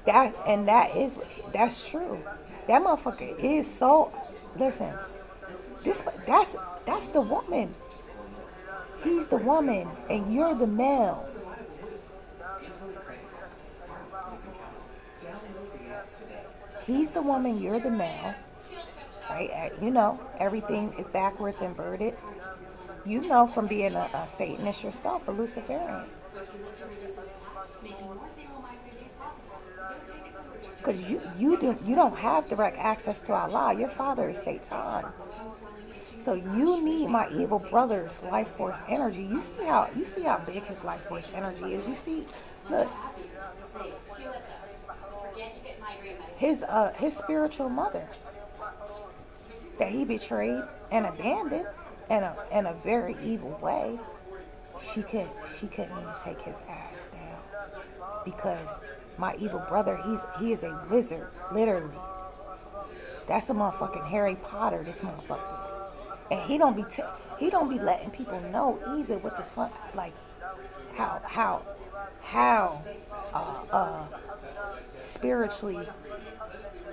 that's true. That motherfucker is so listen. This that's the woman. He's the woman, and you're the male. He's the woman, you're the male, right? You know, everything is backwards inverted. You know from being a Satanist yourself, a Luciferian. Because you don't have direct access to Allah. Your father is Satan. So you need my evil brother's life force energy. You see how big his life force energy is. You see, look, his spiritual mother that he betrayed and abandoned in a very evil way. She couldn't even take his ass down because my evil brother, he is a wizard, literally. That's a motherfucking Harry Potter, this motherfucker. And he don't be letting people know either what the fuck, like how spiritually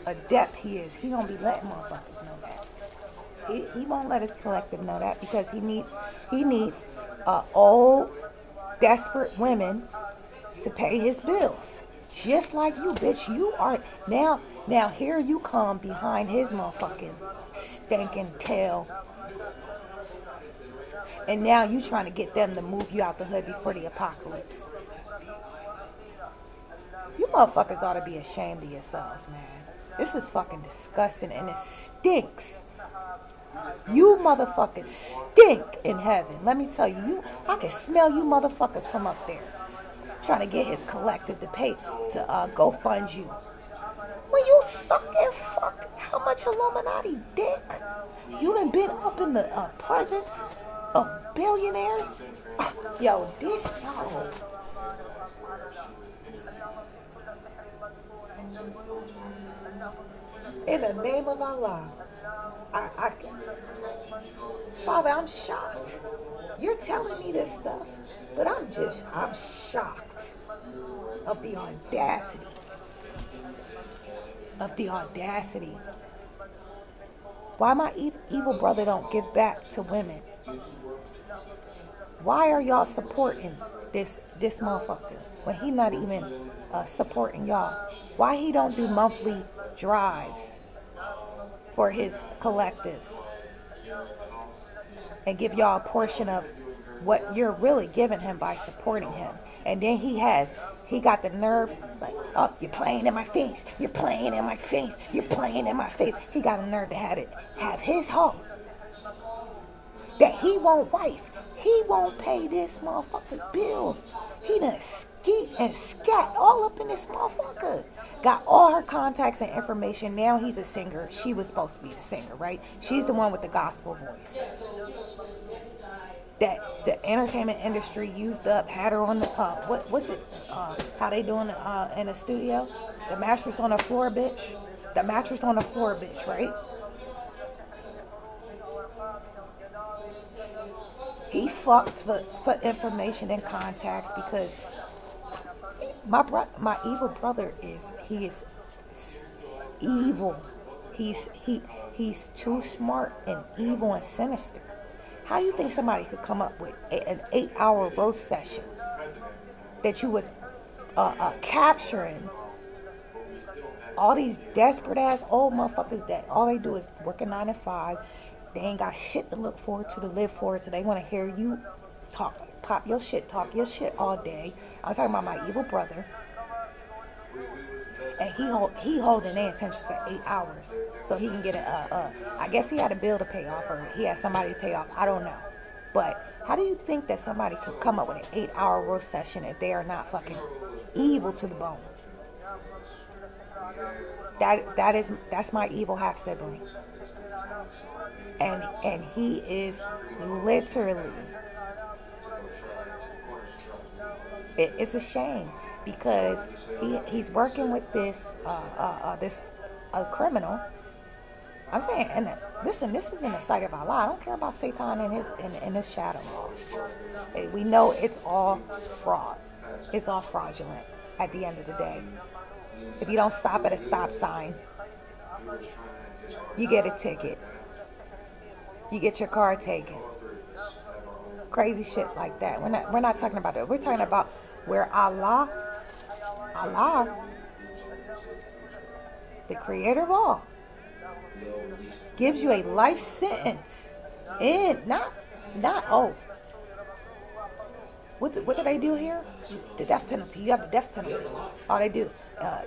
adept he is. He don't be letting motherfuckers know that. He won't let his collective know that because he needs old desperate women to pay his bills. Just like you, bitch. You are now here you come behind his motherfucking stinking tail. And now you trying to get them to move you out the hood before the apocalypse. You motherfuckers ought to be ashamed of yourselves, man. This is fucking disgusting and it stinks. You motherfuckers stink in heaven. Let me tell you, I can smell you motherfuckers from up there. Trying to get his collective to pay to go fund you. When you suck and fuck, how much Illuminati dick? You done been up in the presence of billionaires? Yo. In the name of Allah, Father, I'm shocked. You're telling me this stuff, but I'm shocked of the audacity. Why my evil brother don't give back to women? Why are y'all supporting this motherfucker when he not even supporting y'all? Why he don't do monthly drives for his collectives and give y'all a portion of what you're really giving him by supporting him? And then he got the nerve, like, oh, you're playing in my face, you're playing in my face, you're playing in my face. He got a nerve to have his hoe that he won't wife. He won't pay this motherfucker's bills. He done skeet and scat all up in this motherfucker. Got all her contacts and information. Now he's a singer. She was supposed to be the singer, right? She's the one with the gospel voice that the entertainment industry used up, had her on the what's it? How they doing in the studio? The mattress on the floor, bitch. The mattress on the floor, bitch, right? He fucked for information and contacts because my evil brother is evil. He's too smart and evil and sinister. How do you think somebody could come up with an 8-hour roast session that you was capturing all these desperate ass old motherfuckers that all they do is work a 9 to 5. They ain't got shit to look forward to live for, so they want to hear you talk your shit all day. I'm talking about my evil brother, and he holding their attention for 8 hours, so he can get I guess he had a bill to pay off, or he had somebody to pay off. I don't know, but how do you think that somebody could come up with an 8-hour roast session if they are not fucking evil to the bone? That's my evil half sibling. And he is literally, it's a shame because he's working with this a criminal. I'm saying, and listen, this is in the sight of Allah. I don't care about Satan and his shadow. Hey, we know it's all fraud. It's all fraudulent at the end of the day. If you don't stop at a stop sign, you get a ticket. You get your car taken. Crazy shit like that. We're not talking about that. We're talking about where Allah, the creator of all, gives you a life sentence. What do they do here? The death penalty. You have the death penalty. All they do,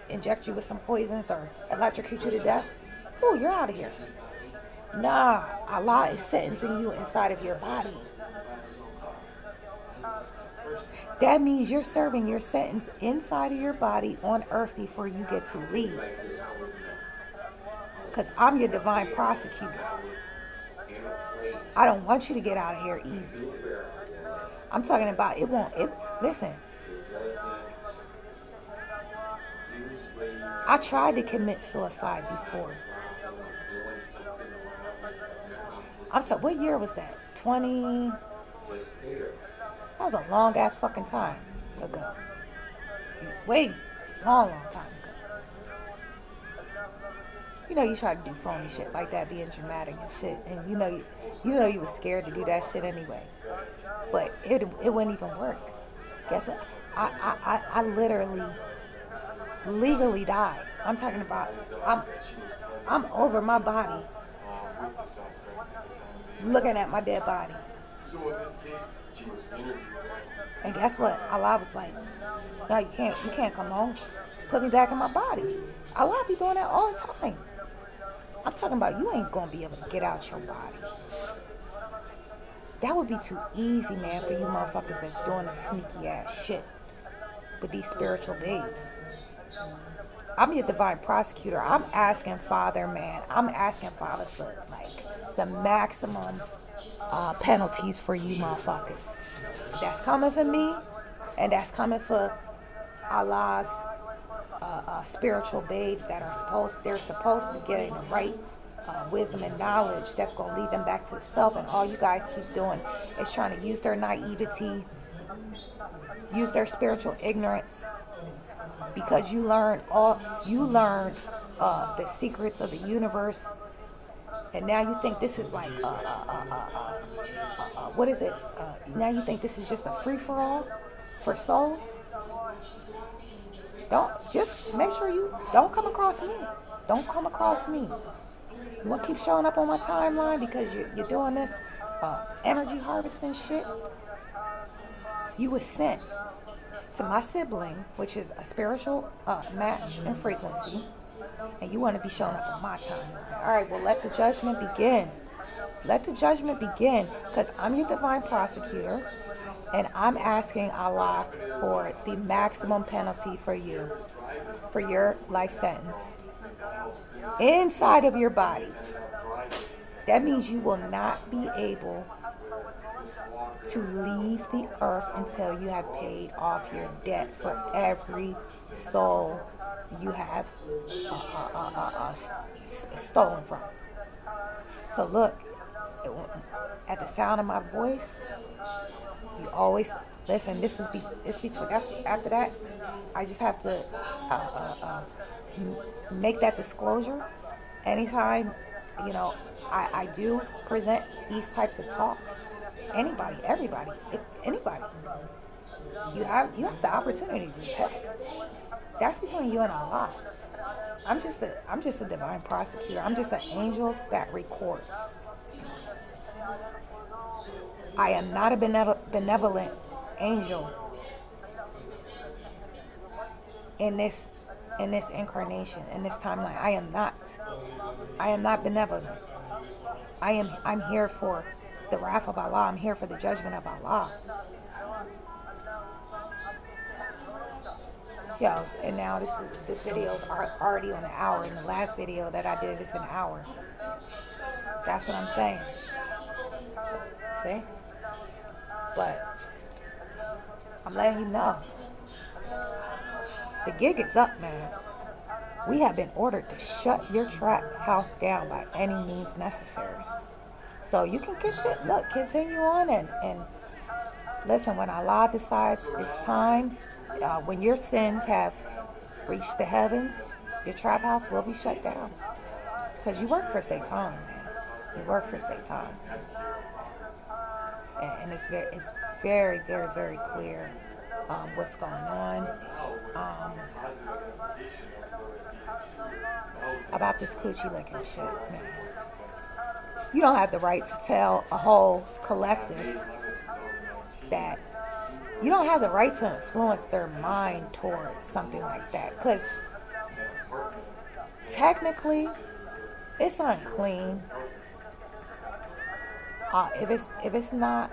inject you with some poisons or electrocute you to death. Oh, you're out of here. Nah, Allah is sentencing you inside of your body. That means you're serving your sentence inside of your body on earth before you get to leave. Because I'm your divine prosecutor. I don't want you to get out of here easy. I'm talking about listen. I tried to commit suicide before. What year was that? That was a long ass fucking time ago. Way long time ago. You know you try to do phony shit like that, being dramatic and shit, and you know you was scared to do that shit anyway. But it wouldn't even work. Guess what? I literally legally died. I'm talking about I'm over my body, looking at my dead body. And guess what? Allah was like, no, you can't come home. Put me back in my body. Allah be doing that all the time. I'm talking about you ain't gonna be able to get out your body. That would be too easy, man, for you motherfuckers that's doing this sneaky ass shit with these spiritual babes. I'm your divine prosecutor. I'm asking Father, man. I'm asking Father for like the maximum penalties for you motherfuckers. That's coming for me, and that's coming for Allah's spiritual babes that are supposed to be getting the right wisdom and knowledge that's going to lead them back to the self. And all you guys keep doing is trying to use their naivety, use their spiritual ignorance, because you learn the secrets of the universe, and now you think this is like what is it? Now you think this is just a free-for-all for souls? Just make sure you don't come across me. Don't come across me. You want to keep showing up on my timeline because you're doing this energy harvesting shit? You was sent to my sibling, which is a spiritual match in frequency, and you want to be showing up on my timeline. All right, well, let the judgment begin. Let the judgment begin, because I'm your divine prosecutor, and I'm asking Allah for the maximum penalty for you, for your life sentence inside of your body. That means you will not be able to leave the earth until you have paid off your debt for every soul you have stolen from. So look, at the sound of my voice, you always listen. It's between. After that, I just have to make that disclosure. Anytime, I do present these types of talks. Anybody, everybody, anybody. You have the opportunity to repay. That's between you and Allah. I'm just a divine prosecutor. I'm just an angel that records. I am not a benevolent angel in this incarnation, in this timeline. I am not benevolent. I'm here for the wrath of Allah. I'm here for the judgment of Allah. Yo, and now this video is already on an hour, and the last video that I did is an hour. That's what I'm saying. See? But I'm letting you know. The gig is up, man. We have been ordered to shut your trap house down by any means necessary. So you can continue on and listen, when Allah decides it's time, when your sins have reached the heavens, your trap house will be shut down. Because you work for Satan, man. You work for Satan. And it's very, very, very clear what's going on. About this coochie licking shit, man. You don't have the right to tell a whole collective that you don't have the right to influence their mind towards something like that, because technically it's unclean. If it's not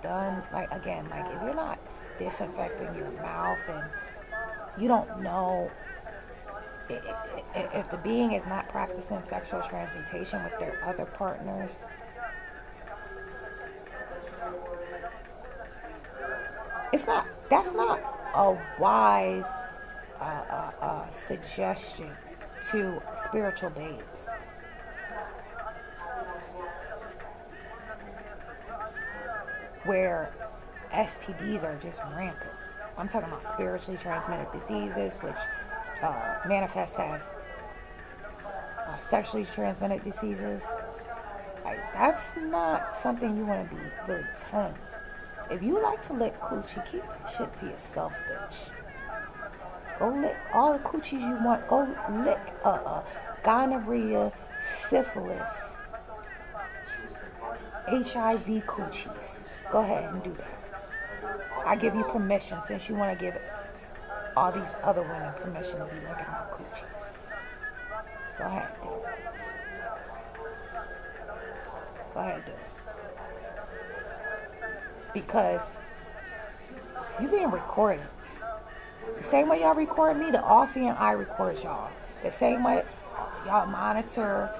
done, like, again, like, if you're not disinfecting your mouth and you don't know if the being is not practicing sexual transmutation with their other partners, that's not a wise suggestion to spiritual babes. Where STDs are just rampant. I'm talking about spiritually transmitted diseases, which manifest as sexually transmitted diseases. Like, that's not something you want to be really telling. If you like to lick coochie, keep that shit to yourself, bitch. Go lick all the coochies you want. Go lick gonorrhea, syphilis, HIV coochies. Go ahead and do that. I give you permission, since you want to give all these other women permission to be licking my coochies. Go ahead, do it. Go ahead, do it. Because you being recorded. The same way y'all record me, the all-seeing eye records y'all. The same way y'all monitor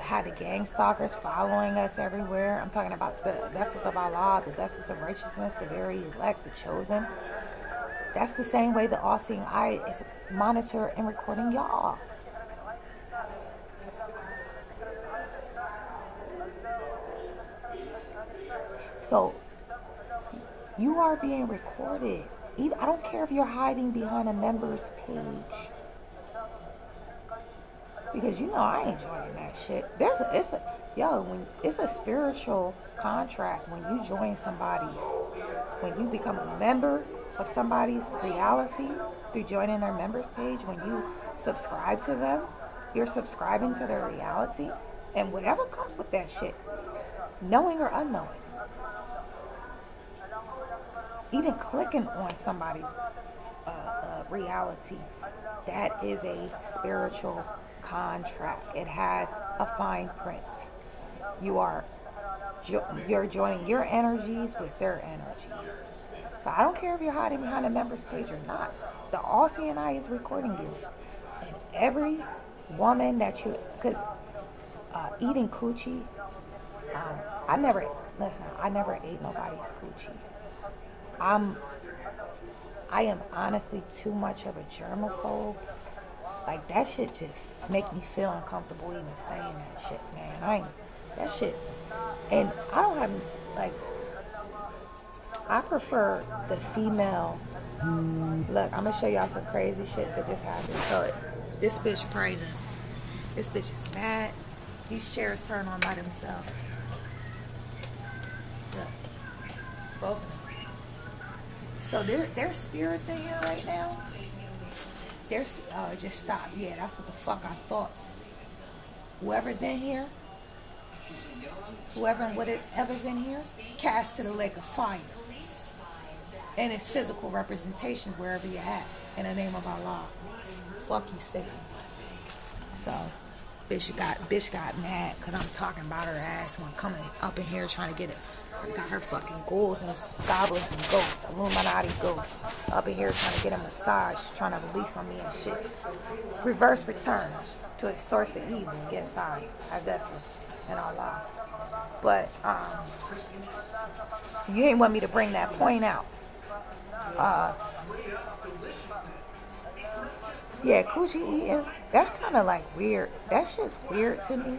how the gang stalkers following us everywhere. I'm talking about the vessels of Allah, the vessels of righteousness, the very elect, the chosen. That's the same way the all-seeing eye is monitor and recording y'all. So you are being recorded. I don't care if you're hiding behind a member's page. Because you know I ain't joining that shit. It's a spiritual contract when you join when you become a member of somebody's reality through joining their members page. When you subscribe to them, you're subscribing to their reality, and whatever comes with that shit, knowing or unknowing. Even clicking on somebody's reality, that is a spiritual contract. It has a fine print. You're joining your energies with their energies. But I don't care if you're hiding behind a member's page or not. The all-seeing eye is recording you. And every woman that you, because eating coochie, I never ate nobody's coochie. I am honestly too much of a germaphobe. Like, that shit just make me feel uncomfortable even saying that shit, man. That shit. And I don't have, like, I prefer the female. Look, I'm gonna show y'all some crazy shit that just happened. So, this bitch pregnant. This bitch is mad. These chairs turn on by themselves. Look. Both of them. So there's spirits in here right now. There's it just stopped. Yeah, that's what the fuck I thought. Whoever's in here, whatever's in here, cast to the lake of fire. And its physical representation wherever you're at, in the name of Allah. Fuck you, Satan. So bitch got mad because I'm talking about her ass when coming up in here trying to get it. Got her fucking ghouls and goblins and ghosts, Illuminati ghosts, up in here trying to get a massage, trying to release on me and shit. Reverse return to its source of evil against I, Adessa, and Allah. But you ain't want me to bring that point out. Yeah, coochie eating, that's kind of like weird. That shit's weird to me.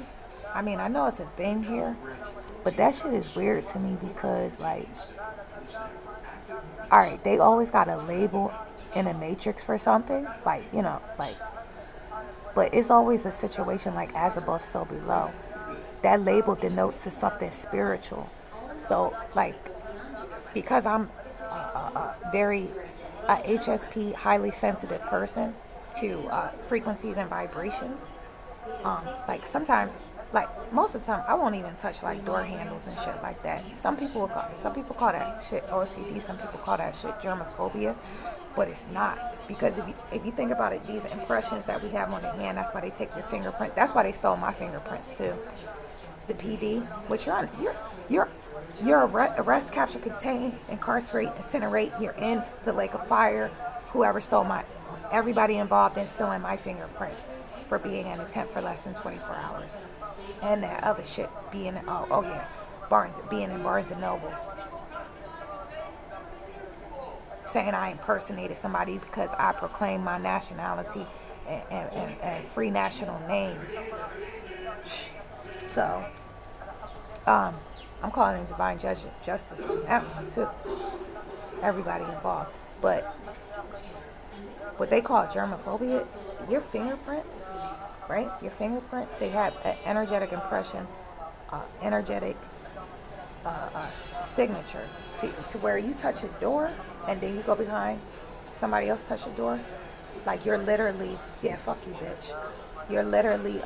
I mean, I know it's a thing here, but that shit is weird to me because, like, all right, they always got a label in a matrix for something, like, you know, like, but it's always a situation like as above, so below. That label denotes to something spiritual. So, like, because I'm a very HSP, highly sensitive person to frequencies and vibrations. Like sometimes, like most of the time, I won't even touch like door handles and shit like that. Some people call that shit OCD. Some people call that shit germophobia, but it's not, because if you think about it, these impressions that we have on the hand, that's why they take your fingerprint. That's why they stole my fingerprints too. The PD, which you're arrest, capture, contain, incarcerate, incinerate. You're in the lake of fire. Whoever stole everybody involved in stealing my fingerprints for being in a tent for less than 24 hours, and that other shit being oh yeah, being in Barnes and Nobles, saying I impersonated somebody because I proclaimed my nationality and free national name. So, I'm calling it divine justice from that one too. Everybody involved. But what they call germophobia, your fingerprints, right? Your fingerprints, they have an energetic impression, energetic signature to where you touch a door and then you go behind somebody else touch a door. Like you're literally, yeah, fuck you, bitch. You're literally,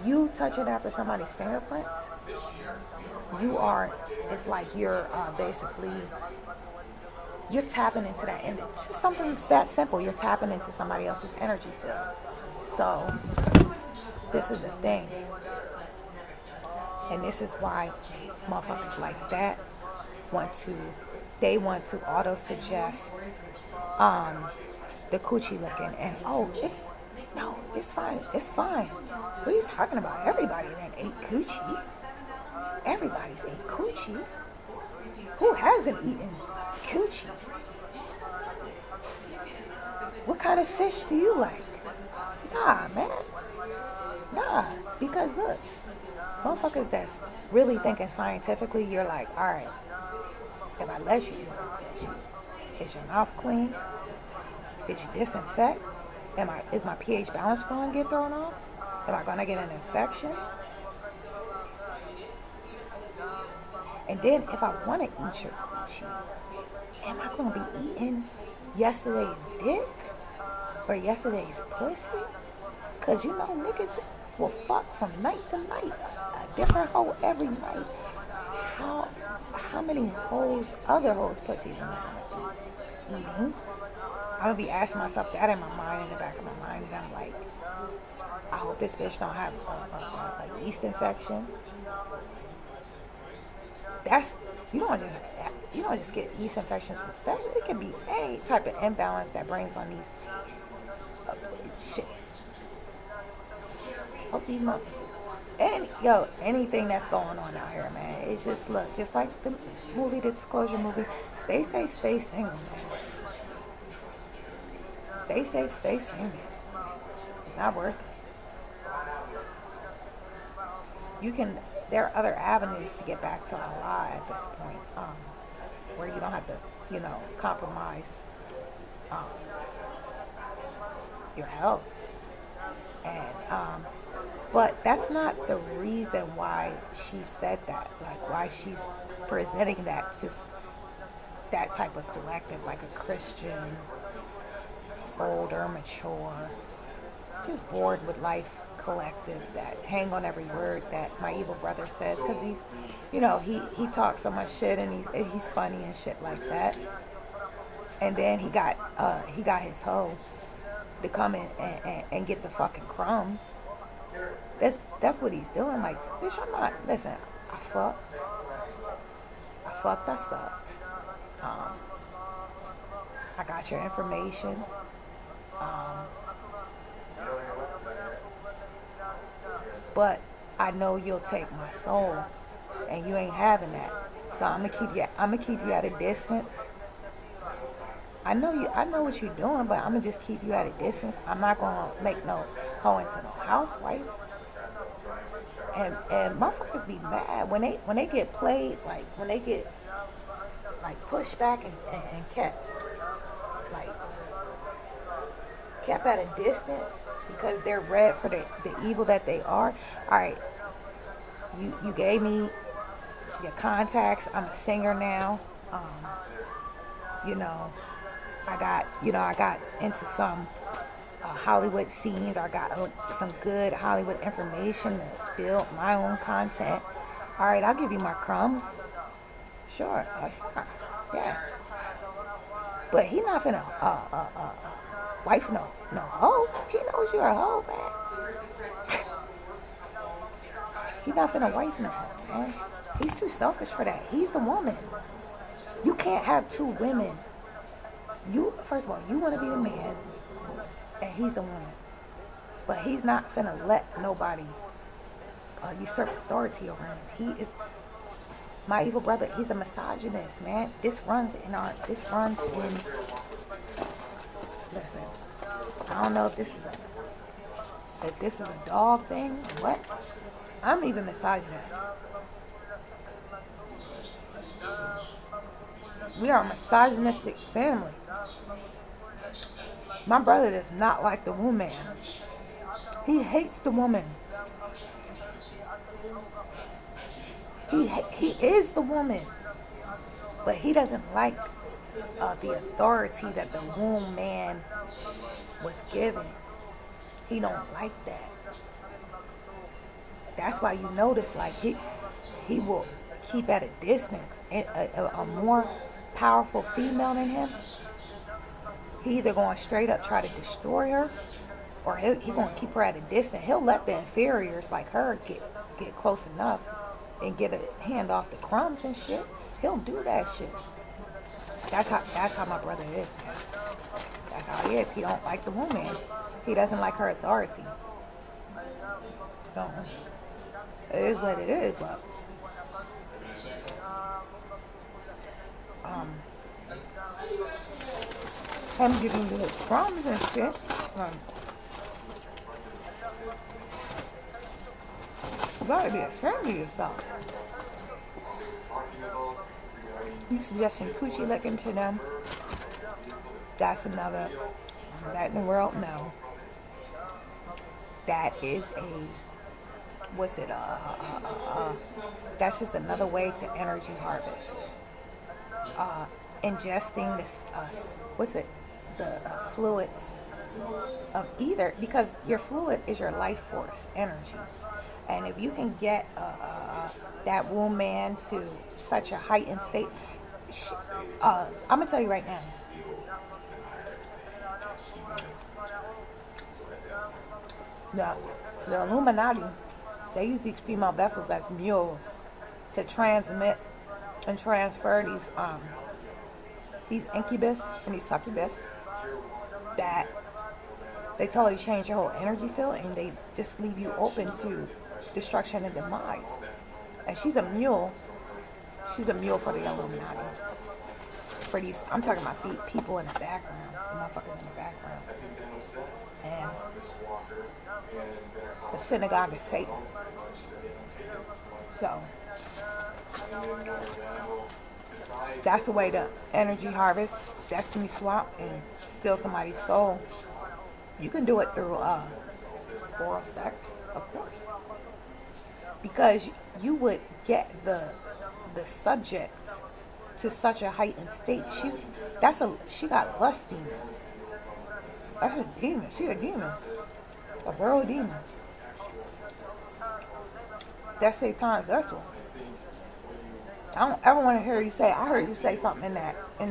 you touch it after somebody's fingerprints, it's like you're basically, you're tapping into that, and it's just something that's that simple. You're tapping into somebody else's energy field. So, this is the thing. And this is why motherfuckers like that want to auto-suggest the coochie looking, and it's fine. What are you talking about? Everybody that ate coochie. Everybody's ate coochie. Who hasn't eaten coochie? What kind of fish do you like? Nah, man. Nah, because look, motherfuckers that's really thinking scientifically, you're like, all right, if I let you eat this fish, is your mouth clean? Did you disinfect? Is my pH balance going to get thrown off? Am I going to get an infection? And then if I want to eat your coochie, am I going to be eating yesterday's dick or yesterday's pussy? Because you know niggas will fuck from night to night, a different hoe every night. How many other hoes pussies am I going to be eating? I'm going to be asking myself that in my mind, in the back of my mind, and I'm like, I hope this bitch don't have a yeast infection. You don't just get yeast infections from sex. It can be any type of imbalance that brings on these shits. Hope you know. Anything that's going on out here, man. It's just, look, just like the movie, the Disclosure movie. Stay safe, stay single, man. Stay safe, stay single. It's not worth it. There are other avenues to get back to Allah at this point, where you don't have to, compromise your health. And, but that's not the reason why she said that, like why she's presenting that to that type of collective, like a Christian, older, mature, just bored with life collective that hang on every word that my evil brother says, because he talks so much shit and he's funny and shit like that. And then he got his hoe to come in and get the fucking crumbs. That's what he's doing. Like, bitch, I'm not, listen, I fucked, I sucked. I got your information. But I know you'll take my soul, and you ain't having that. So I'm gonna keep you at a distance. I know you. I know what you're doing, but I'm gonna just keep you at a distance. I'm not gonna make no hoe into no housewife. And motherfuckers be mad when they get played, like when they get like pushed back and like kept at a distance because they're red for the evil that they are. All right, you gave me your contacts. I'm a singer now. You know, I got into some Hollywood scenes. I got some good Hollywood information to build my own content. All right, I'll give you my crumbs. Sure, yeah. But he not finna wife no hoe. He knows you're a hoe, man. He not finna wife no hoe, man. He's too selfish for that. He's the woman. You can't have two women. You first of all, you want to be the man, and he's the woman. But he's not finna let nobody usurp authority over him. He is my evil brother. He's a misogynist, man. This runs in. Listen, I don't know if this is a dog thing. What? I'm even misogynist. We are a misogynistic family. My brother does not like the woman. He hates the woman. He is the woman, but he doesn't like the authority that the womb man was given. He don't like that. That's why you notice, like he will keep at a distance. A more powerful female than him, he either going straight up try to destroy her, or he going to keep her at a distance. He'll let the inferiors like her get close enough and get a hand off the crumbs and shit. He'll do that shit. That's how my brother is, man. That's how he is. He don't like the woman. He doesn't like her authority. So, it is what it is, but him giving you his crumbs and shit. You gotta be ashamed of yourself. You suggesting coochie looking to them? That's another. That in the world, no. That is that's just another way to energy harvest. Ingesting this, the fluids of either, because your fluid is your life force energy. And if you can get that womb man to such a heightened state, I'm gonna tell you right now. The Illuminati, they use these female vessels as mules to transmit and transfer these incubus and these succubus that they totally change your whole energy field, and they just leave you open to destruction and demise. And she's a mule. She's a mule for the Illuminati. For these, I'm talking about the people in the background, the motherfuckers in the background. And the synagogue of Satan. So that's the way to energy harvest, destiny swap, and steal somebody's soul. You can do it through oral sex, of course, because you would get the subject to such a heightened state. She got lust demons. That's a demon. She a demon, a girl demon. That's Satan's vessel. I don't ever want to hear you say. I heard you say something in that in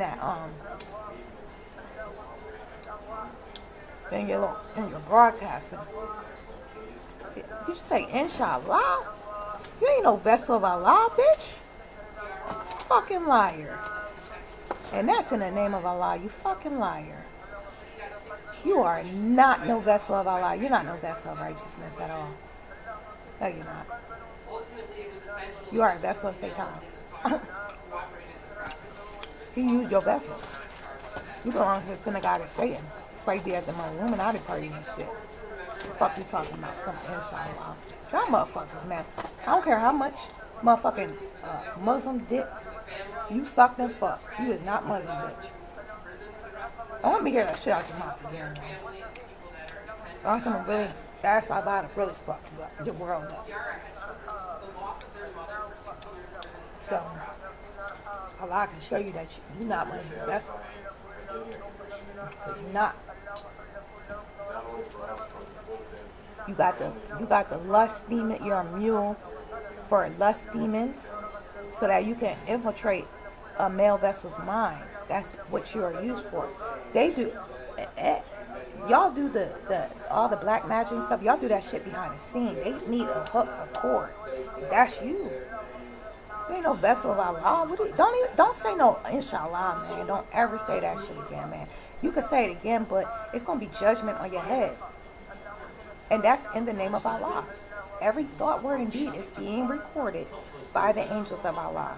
your broadcasting. Did you say inshallah? You ain't no vessel of Allah, bitch. Fucking liar. And that's in the name of Allah, you fucking liar. You are not no vessel of Allah. You're not no vessel of righteousness at all. No, you're not. You are a vessel of Satan. He used your vessel. You belong to the synagogue of Satan. That's why you be at the Illuminati party and shit. Fuck you talking about something inshallah. Y'all motherfuckers, man. I don't care how much motherfucking Muslim dick you sucked and fuck. You is not Muslim, bitch. Don't let me hear that shit out your mouth again, man. I'm gonna really, that's Allah to really fuck you up, your world up. So, Allah can show you that you're not Muslim. That's you're not. You got the lust demon. You're a mule for lust demons, so that you can infiltrate a male vessel's mind. That's what you are used for. They do. Y'all do the all the black magic and stuff. Y'all do that shit behind the scene. They need a hook, a cord. That's you. You ain't no vessel of Allah. Don't say no inshallah, man. Don't ever say that shit again, man. You can say it again, but it's gonna be judgment on your head. And that's in the name of Allah. Every thought, word, and deed is being recorded by the angels of Allah.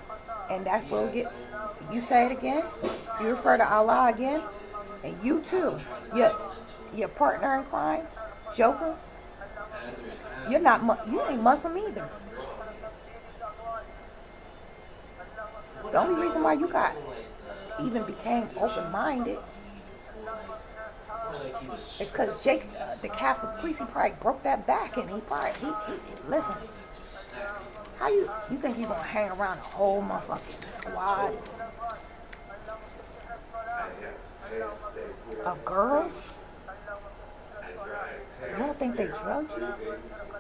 And that will get, you say it again, you refer to Allah again, and you too, your partner in crime, Joker, you ain't Muslim either. The only reason why you even became open-minded it's because Jake, the Catholic priest, he probably broke that back, and he listen. How you think you gonna hang around a whole motherfucking squad of girls? You don't think they drugged you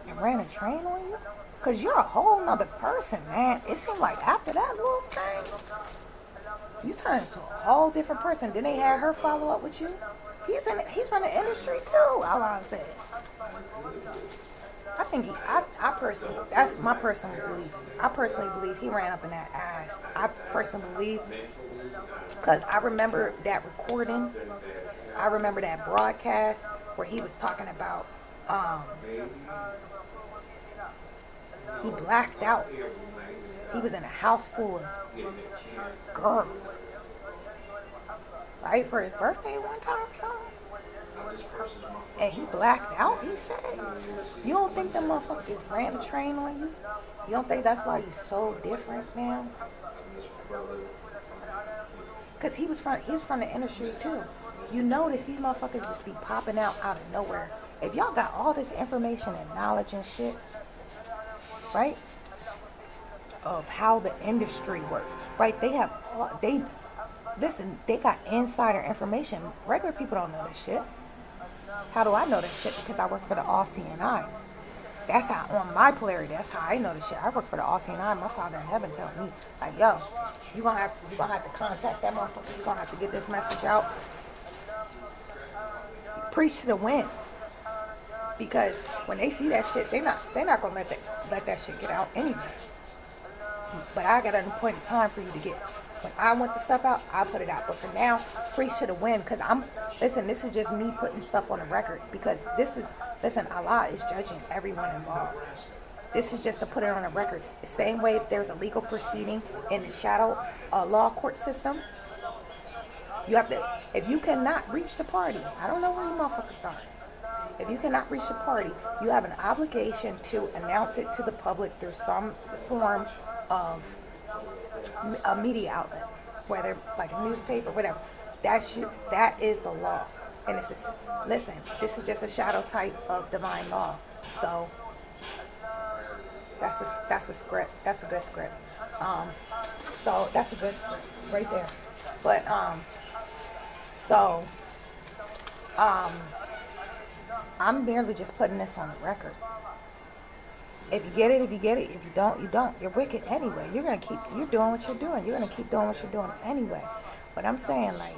and ran a train on you? Cause you're a whole nother person, man. It seemed like after that little thing, you turned into a whole different person. Then they had her follow up with you. He's from the industry too, Allah said. I think that's my personal belief. I personally believe he ran up in that ass. I personally believe, because I remember that recording. I remember that broadcast where he was talking about, he blacked out. He was in a house full of girls. Right, for his birthday one time. And he blacked out, he said. You don't think them motherfuckers ran a train on you? You don't think that's why you so different, man? Because he's from the industry too. You notice these motherfuckers just be popping out of nowhere. If y'all got all this information and knowledge and shit, right? Of how the industry works, right? Listen, they got insider information. Regular people don't know this shit. How do I know this shit? Because I work for the All-CNI. That's how, on my polarity, that's how I know this shit. I work for the All-CNI. My Father in heaven tells me, like, yo, you're gonna have to contact that motherfucker. You're gonna have to get this message out. Preach to the wind. Because when they see that shit, they're not gonna let that shit get out anyway. But I got an appointed time for you to get. When I want the stuff out, I put it out. But for now, preach to the wind. Because this is just me putting stuff on the record. Because Allah is judging everyone involved. This is just to put it on the record. The same way if there's a legal proceeding in the shadow law court system, you have to, if you cannot reach the party, I don't know where you motherfuckers are. If you cannot reach the party, you have an obligation to announce it to the public through some form of a media outlet, whether like a newspaper, whatever. That is the law. And listen, this is just a shadow type of divine law. So that's a script. That's a good script. So that's a good script right there. But I'm merely just putting this on the record. If you get it, if you get it. If you don't, you don't. You're wicked anyway. You're doing what you're doing. You're gonna keep doing what you're doing anyway. But I'm saying, like,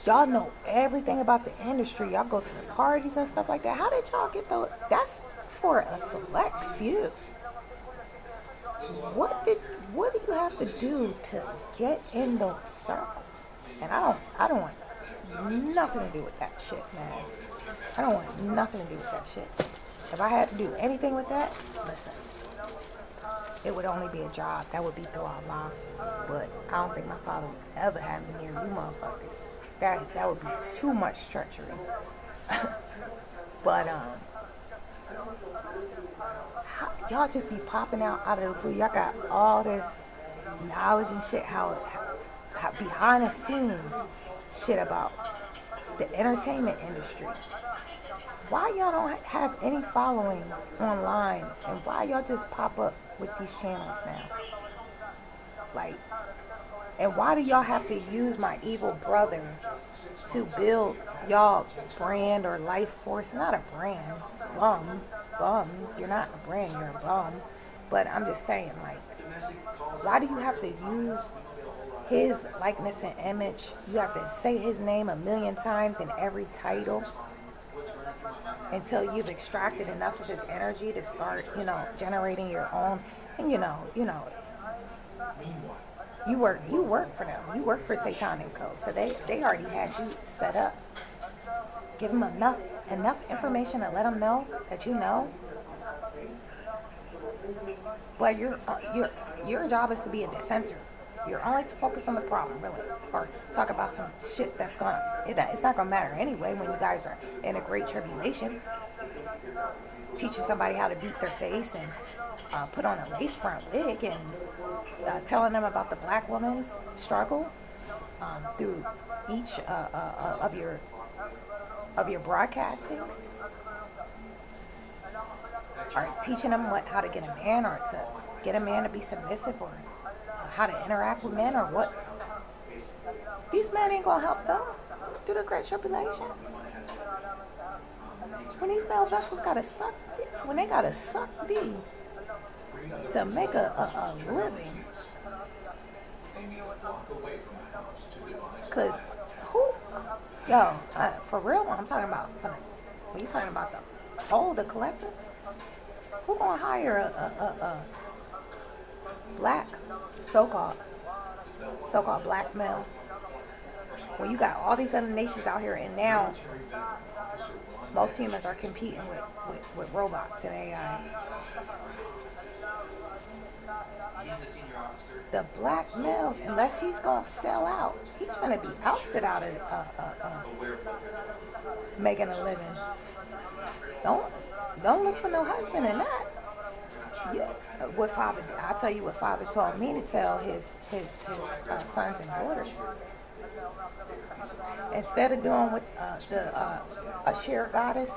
y'all know everything about the industry. Y'all go to the parties and stuff like that. How did y'all get those? That's for a select few. What do you have to do to get in those circles? And I don't want nothing to do with that shit, man. I don't want nothing to do with that shit. If I had to do anything with that, listen. it would only be a job. That would be through Allah. But I don't think my father would ever have me near you motherfuckers. That would be too much treachery. But y'all just be popping out of the blue. Y'all got all this knowledge and shit, how behind the scenes shit about the entertainment industry. Why y'all don't have any followings online, and why y'all just pop up with these channels now? Like, and why do y'all have to use my evil brother to build y'all brand or life force? Not a brand, bum. You're not a brand, you're a bum. But I'm just saying, like, why do you have to use his likeness and image? You have to say his name 1,000,000 times in every title until you've extracted enough of his energy to start, generating your own. And you work for them. You work for Satan & Co. So they already had you set up. Give them enough information to let them know that you know. But your job is to be a dissenter. You're only to focus on the problem, really, or talk about some shit that's it's not gonna matter anyway when you guys are in a great tribulation. Teaching somebody how to beat their face and put on a lace front wig and telling them about the black woman's struggle through each of your broadcastings, or teaching them how to get a man, or to get a man to be submissive, or how to interact with men, or what. These men ain't gonna help them through the great tribulation. When these male vessels gotta suck D to make a living. Cause for real, I'm talking about, when you talking about the collector, who gonna hire a black, so-called black male, when you got all these other nations out here, and now most humans are competing with robots and AI. The black males, unless he's gonna sell out, he's gonna be ousted out of making a living. Don't look for no husband in that. Yeah, I'll tell you what Father told me to tell his sons and daughters. Instead of doing what a sheer goddess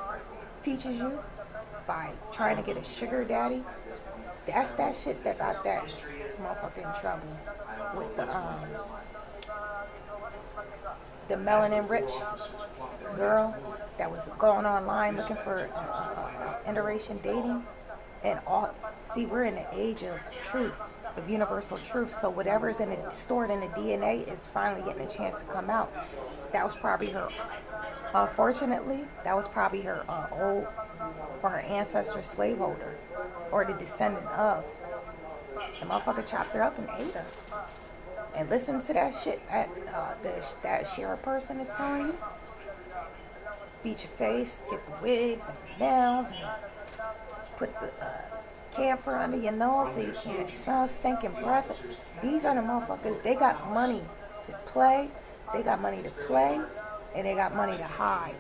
teaches you by trying to get a sugar daddy, that's that shit that got that motherfucker in trouble with the melanin rich girl that was going online looking for interracial dating and all. See, we're in the age of truth, of universal truth. So whatever is stored in the DNA is finally getting a chance to come out. That was probably her. Unfortunately, that was probably her old or her ancestor slaveholder, or the descendant of. The motherfucker chopped her up and ate her. And listen to that shit that Shira person is telling you. Beat your face, get the wigs and the nails, and put the camphor under your nose so you can't smell stinking breath. These are the motherfuckers. They got money to play. They got money to play, and they got money to hide.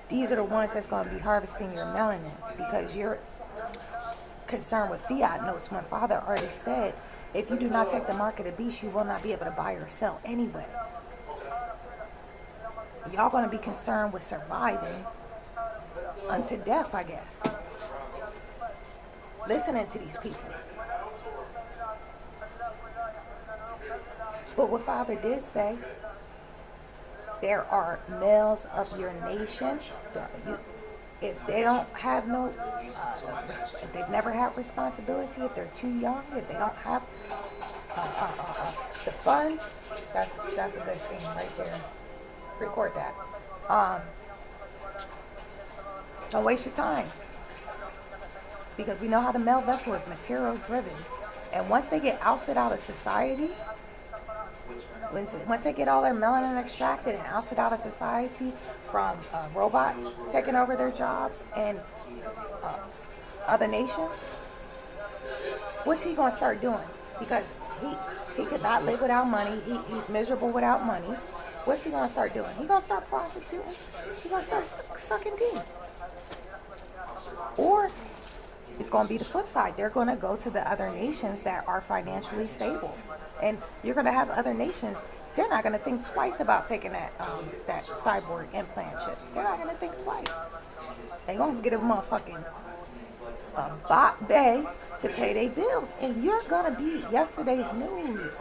These are the ones that's going to be harvesting your melanin because you're concerned with fiat notes. My father already said, if you do not take the mark of the beast, you will not be able to buy or sell anyway. Y'all going to be concerned with surviving unto death, I guess. Listening to these people. But what Father did say, there are males of your nation. If they don't have if they've never had responsibility, if they're too young, if they don't have the funds, that's a good scene right there. Record that. Don't waste your time. Because we know how the male vessel is material driven. And once they get ousted out of society, once they get all their melanin extracted and ousted out of society from robots taking over their jobs and other nations, What's he gonna start doing? Because he could not live without money. He's miserable without money. What's he gonna start doing? He gonna start prostituting. He gonna start sucking dick. Or it's gonna be the flip side. They're gonna go to the other nations that are financially stable, and you're gonna have other nations. They're not gonna think twice about taking that cyborg implant chip. They're not gonna think twice. They gonna get a motherfucking bot bay to pay their bills, and you're gonna be yesterday's news.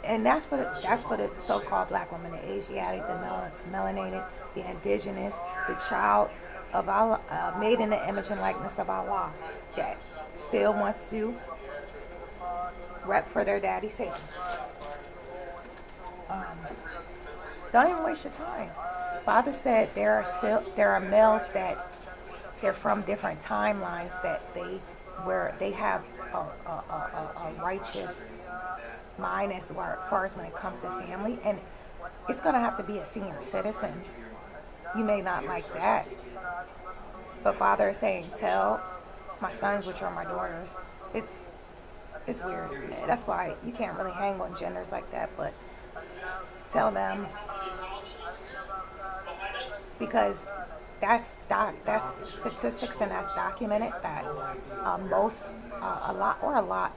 And that's for the so-called black woman, the Asiatic, the melanated, the indigenous, the child of Allah, made in the image and likeness of Allah, that still wants to rep for their daddy Satan. Don't even waste your time. Father said there are males that they're from different timelines that they have a righteous mind as far as when it comes to family, and it's gonna have to be a senior citizen. You may not like that, but Father is saying, tell my sons, which are my daughters. It's weird. That's why you can't really hang on genders like that, but tell them, because that's statistics and that's documented that a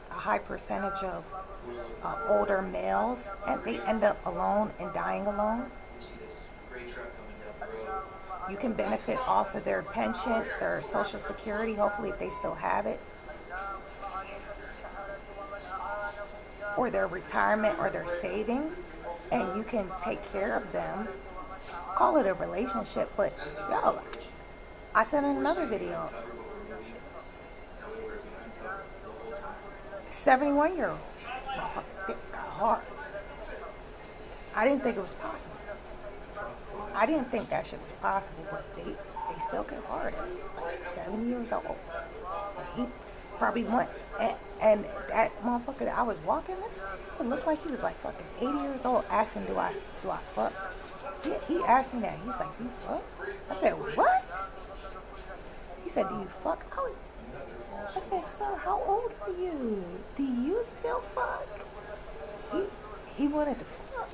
high percentage of older males, and they end up alone and dying alone. You can benefit off of their pension, their Social Security, hopefully if they still have it, or their retirement or their savings, and you can take care of them. Call it a relationship, but yo, I said in another video, 71-year-old, motherfucker, got hard. I didn't think it was possible. I didn't think that shit was possible, but they still get hard at like 70 years old. He probably went, and that motherfucker that I was walking with, it looked like he was like fucking 80 years old, asking, do I fuck? He asked me that. He's like, do you fuck? I said, what? He said, do you fuck? I said, sir, how old are you? Do you still fuck? He wanted to fuck.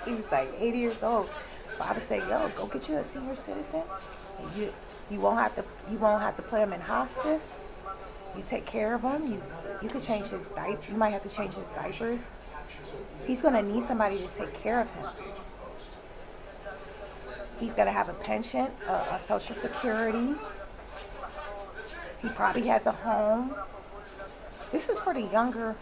He was like 80 years old. Father said, yo, go get you a senior citizen. And you won't have to put him in hospice. You take care of him. You could change his diaper. You might have to change his diapers. He's gonna need somebody to take care of him. He's gonna have a pension, a Social Security. He probably has a home. This is for the younger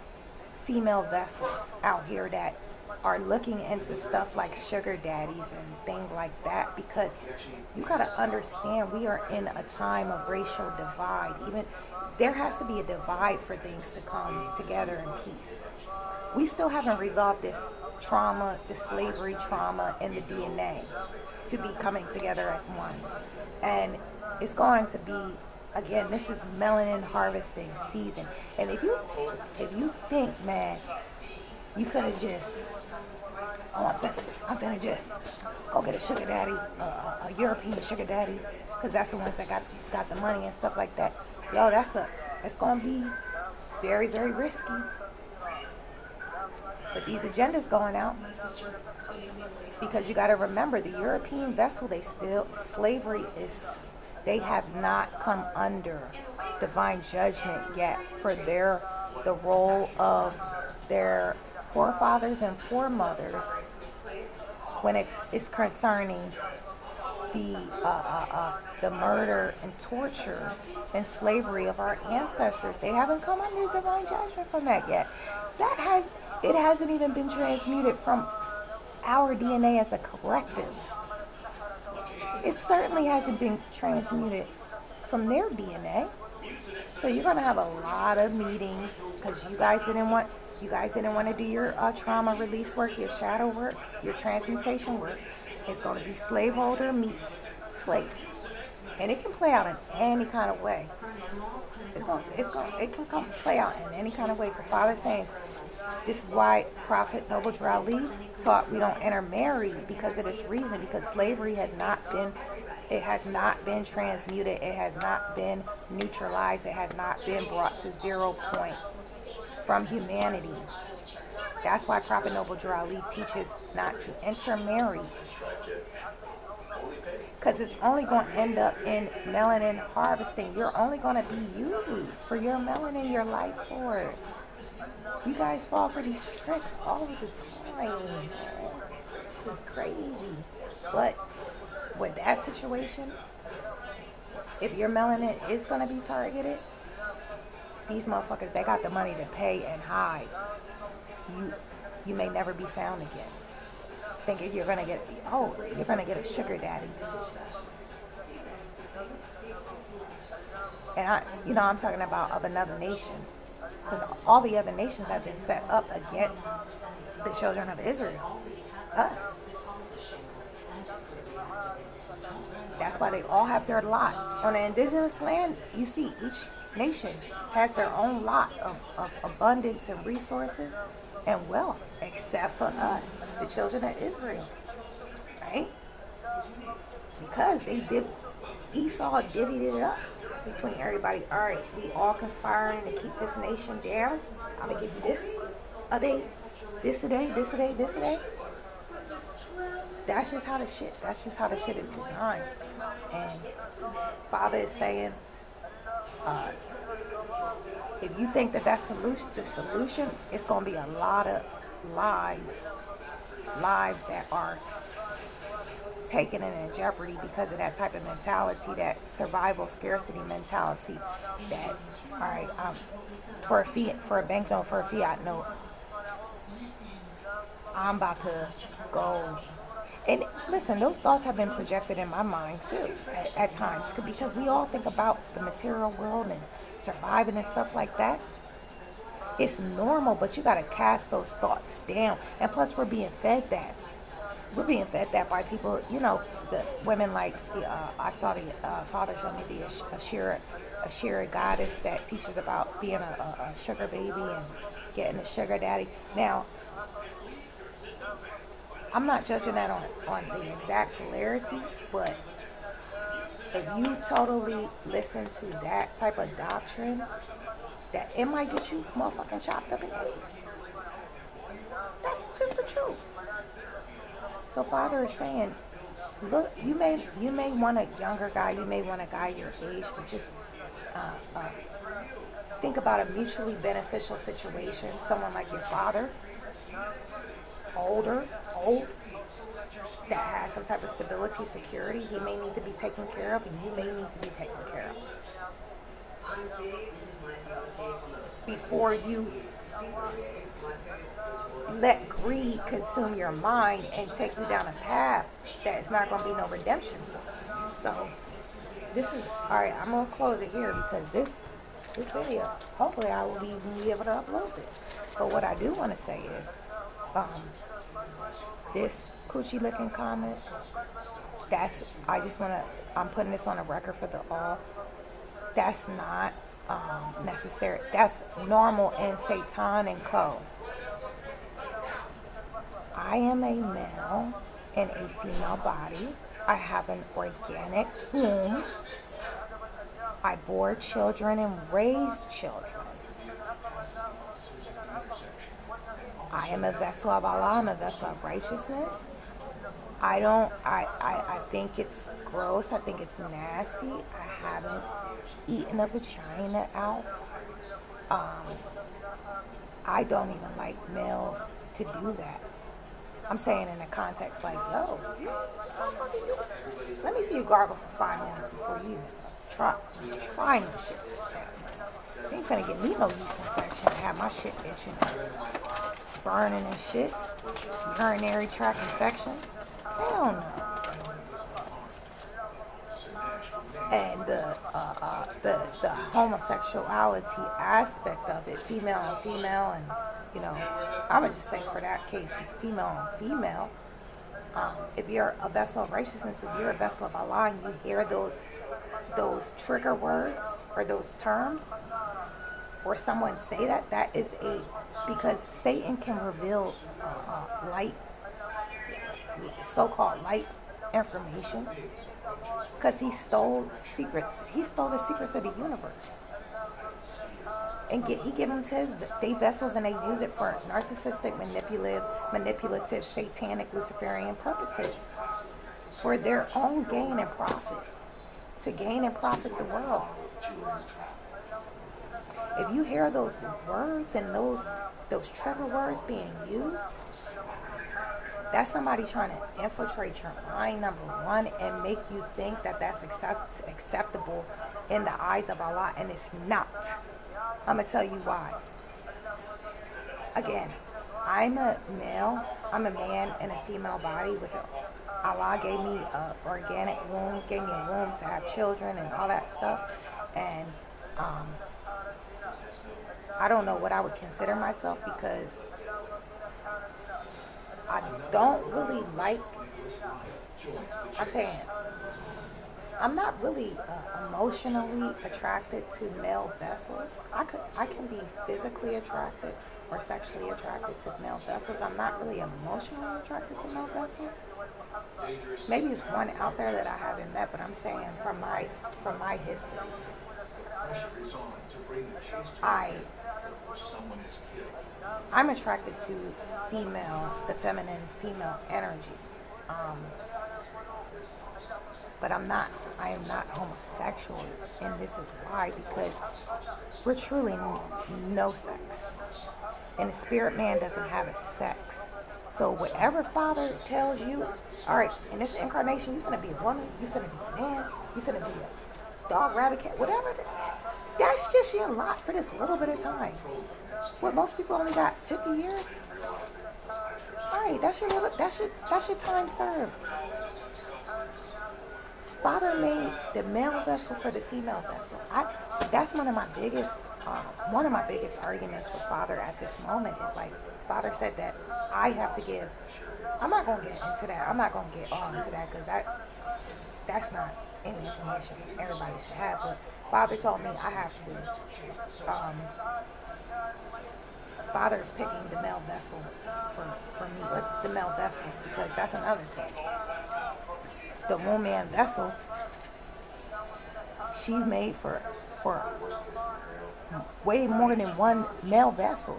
female vessels out here that are looking into stuff like sugar daddies and things like that, because you gotta understand we are in a time of racial divide. Even there has to be a divide for things to come together in peace. We still haven't resolved this trauma, the slavery trauma in the DNA to be coming together as one. And it's going to be, again, this is melanin harvesting season. And if you think, man, you finna just, I'm finna just go get a sugar daddy, a European sugar daddy, because that's the ones that got the money and stuff like that. Yo, it's gonna be very, very risky. But these agendas going out, because you got to remember, the European vessel, slavery they have not come under divine judgment yet for the role of their forefathers and foremothers when it is concerning the murder and torture and slavery of our ancestors. They haven't come under divine judgment from that yet. It hasn't even been transmuted from our DNA as a collective. It certainly hasn't been transmuted from their DNA. So you're gonna have a lot of meetings because you guys didn't want to do your trauma release work, your shadow work, your transmutation work. It's gonna be slaveholder meets slave, and it can play out in any kind of way. It can play out in any kind of way. So Father's saying, this is why Prophet Noble Drew Ali taught we don't intermarry, because of this reason, because slavery has not been It has not been transmuted. It has not been neutralized. It has not been brought to 0 point from humanity. That's why Prophet Noble Drew Ali teaches not to intermarry. Because it's only going to end up in melanin harvesting. You're only going to be used for your melanin, your life force. You guys fall for these tricks all the time. This is crazy. But with that situation, if your melanin is going to be targeted, these motherfuckers, they got the money to pay and hide. You may never be found again. Thinking you're going to get, you're going to get a sugar daddy. And I'm talking about of another nation. Because all the other nations have been set up against the children of Israel. Us. That's why they all have their lot. On the indigenous land, you see each nation has their own lot of abundance and resources and wealth, except for us, the children of Israel. Right? Because Esau divvied it up between everybody. All right, we all conspiring to keep this nation down. I'm going to give you this a day, this a day, this a day, this a day. That's just how the shit is designed. And Father is saying, if you think that's the solution, it's going to be a lot of lives that are taken in jeopardy because of that type of mentality, that survival scarcity mentality. That, all right, for a banknote, for a fiat note, I'm about to go. And listen, those thoughts have been projected in my mind too at times, because we all think about the material world and surviving and stuff like that. It's normal, but you got to cast those thoughts down. And plus, we're being fed that. We're being fed that by people, the women like, I saw the Father showed me the Ashira goddess that teaches about being a sugar baby and getting a sugar daddy. Now, I'm not judging that on the exact polarity, but if you totally listen to that type of doctrine, that it might get you motherfucking chopped up in eight. That's just the truth. So Father is saying, look, you may want a younger guy, you may want a guy your age, but just think about a mutually beneficial situation. Someone like your father, old, that has some type of stability, security. He may need to be taken care of, and you may need to be taken care of. Before you let greed consume your mind and take you down a path that is not going to be no redemption. So, this is, alright, I'm going to close it here because this video, hopefully I will be able to upload this. But what I do want to say is, this coochie licking comment, I'm putting this on a record for the all. That's not necessary. That's normal in Satan and Co. I am a male in a female body. I have an organic womb. I bore children and raised children. I am a vessel of Allah. I'm a vessel of righteousness. I think it's gross. I think it's nasty. I haven't eaten a vagina out. I don't even like males to do that. I'm saying in a context like, yo, let me see you gargle for 5 minutes before you try no shit like that. You ain't finna get me no yeast infection. Have my shit itching, burning and shit. Urinary tract infections. Hell no. And the homosexuality aspect of it, female on female, and I'm gonna just say for that case, female on female. If you're a vessel of righteousness, if you're a vessel of Allah, and you hear those trigger words or those terms, or someone say that is because Satan can reveal light, so-called light information because he stole secrets. He stole the secrets of the universe. And he give them to they vessels, and they use it for narcissistic, manipulative, satanic, Luciferian purposes for their own gain and profit, to gain and profit the world. If you hear those words and those trigger words being used, that's somebody trying to infiltrate your mind, number one, and make you think that that's acceptable in the eyes of Allah, and it's not. I'm going to tell you why. Again, I'm a man in a female body with Allah gave me an organic womb, gave me a womb to have children and all that stuff. And I don't know what I would consider myself, because I don't really like, I'm saying, I'm not really emotionally attracted to male vessels. I can be physically attracted or sexually attracted to male vessels. I'm not really emotionally attracted to male vessels. Maybe there's one out there that I haven't met, but I'm saying from my history, I'm attracted to the feminine female energy. But I am not homosexual, and this is why, because we're truly no sex, and the spirit man doesn't have a sex. So whatever Father tells you, all right, in this incarnation, you finna be a woman, you finna be a man, you finna be a dog, rabbit, cat, whatever. That's just your lot for this little bit of time. What, most people only got 50 years? All right, that's your time served. Father made the male vessel for the female vessel. That's one of my biggest arguments with Father at this moment is like, Father said that I have to give. I'm not gonna get into that. I'm not gonna get all into that, because that's not any information everybody should have. But Father told me I have to. Father is picking the male vessel for me, or the male vessels, because that's another thing. The woman vessel, she's made for way more than one male vessel.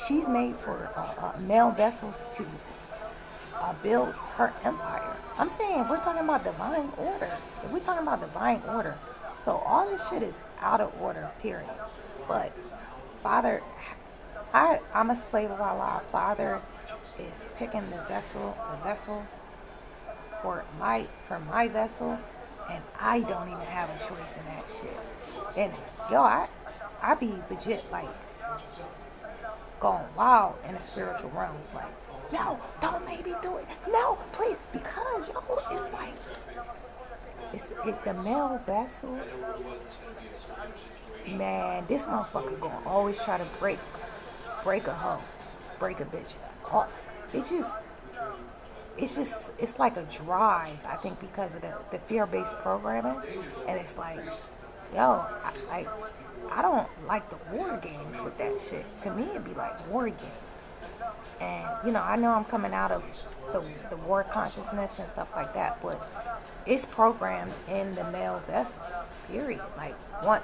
She's made for male vessels to build her empire. I'm saying, we're talking about divine order. If we're talking about divine order, so all this shit is out of order, period. But Father, I'm a slave of Allah. Father is picking the vessels for my vessel, and I don't even have a choice in that shit. And yo, I be legit like going wild in the spiritual realms, like, no, don't make me do it, no, please, because yo, it's like, if the male vessel, man, this motherfucker gonna always try to break a hoe, break a bitch. Oh, it's like a drive, I think, because of the fear-based programming. And it's like, yo, I don't like the war games with that shit. To me, it'd be like war games. And, I know I'm coming out of the war consciousness and stuff like that, but it's programmed in the male vessel, period. Like,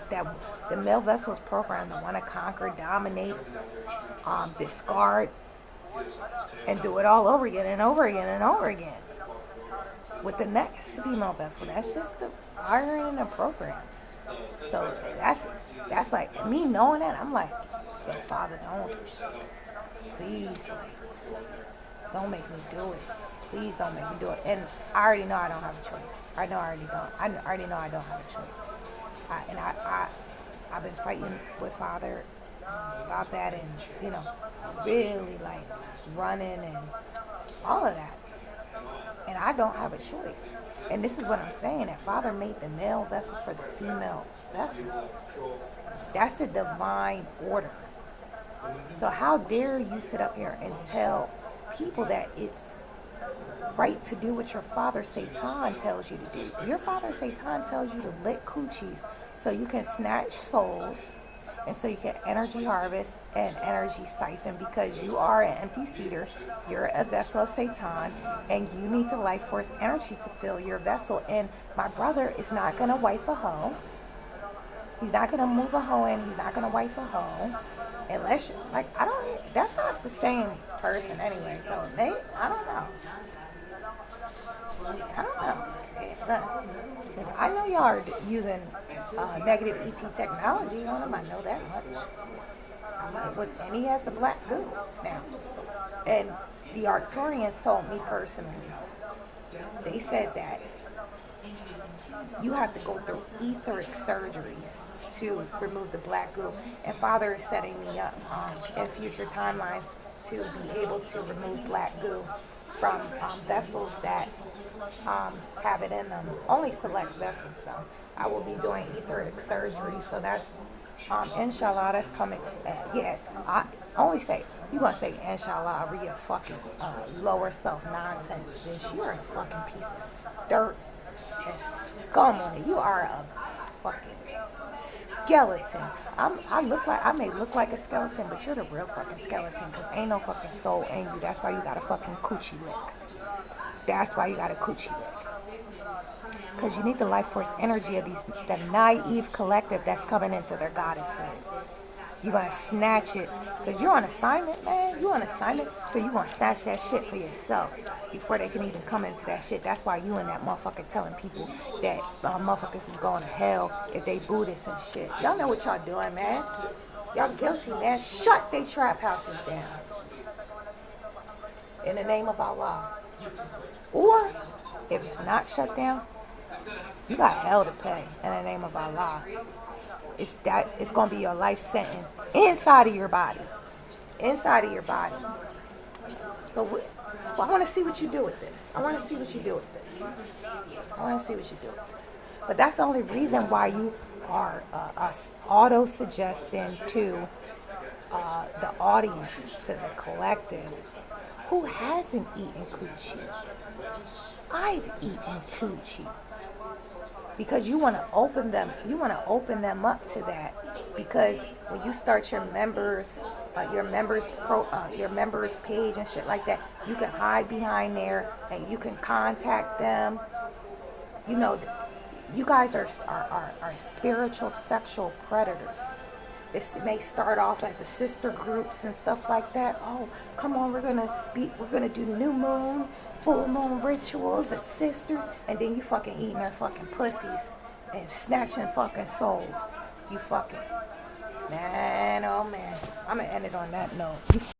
the male vessel is programmed to want to conquer, dominate, discard, and do it all over again and over again and over again with the next female vessel. That's just the wiring in the program. So that's like, me knowing that, I'm like, yo, Father, please, like, don't make me do it. Please don't make me do it. And I already know I don't have a choice. I already know I don't have a choice. I've been fighting with Father about that, and really like running and all of that, and I don't have a choice. And this is what I'm saying, that Father made the male vessel for the female vessel. That's the divine order. So how dare you sit up here and tell people that it's right to do what your father Satan tells you to do? Your father Satan tells you to lick coochies so you can snatch souls And so you can energy harvest and energy siphon because you are an empty cedar. You're a vessel of Satan, and you need the life force energy to fill your vessel. And my brother is not going to wife a hoe. He's not going to move a hoe in. He's not going to wife a hoe. Unless, like, that's not the same person anyway. So I don't know. I don't know. Look, I know y'all are using negative ET technology on him. I know that much. And he has the black goo now. And the Arcturians told me personally, they said that you have to go through etheric surgeries to remove the black goo. And Father is setting me up in future timelines to be able to remove black goo from vessels that have it in them. Only select vessels though. I will be doing etheric surgery, so that's inshallah, that's coming. Yeah, I only say, you gonna say inshallah over your fucking lower self nonsense, bitch. You're a fucking piece of dirt and scum on it. You are a fucking skeleton. I may look like a skeleton, but you're the real fucking skeleton, because ain't no fucking soul in you. That's why you got a fucking coochie lick. That's why you got a coochie lick. Because you need the life force energy of the naive collective that's coming into their goddesshood. You're going to snatch it. Because you're on assignment, man. You're on assignment. So you're going to snatch that shit for yourself before they can even come into that shit. That's why you and that motherfucker telling people that motherfuckers is going to hell if they Buddhists and shit. Y'all know what y'all doing, man. Y'all guilty, man. Shut they trap houses down. In the name of Allah. Or, if it's not shut down, you got hell to pay in the name of Allah. It's going to be your life sentence inside of your body. Inside of your body. So, I want to see what you do with this. I want to see what you do with this. But that's the only reason why you are auto-suggesting to the audience, to the collective, who hasn't eaten coochie. I've eaten coochie. Because you want to open them up to that. Because when you start your members page and shit like that, you can hide behind there and you can contact them. You know, you guys are spiritual sexual predators. It may start off as a sister groups and stuff like that. Oh, come on, we're gonna do new moon, full moon rituals as sisters, and then you fucking eating their fucking pussies and snatching fucking souls. You fucking man, oh man. I'm gonna end it on that note.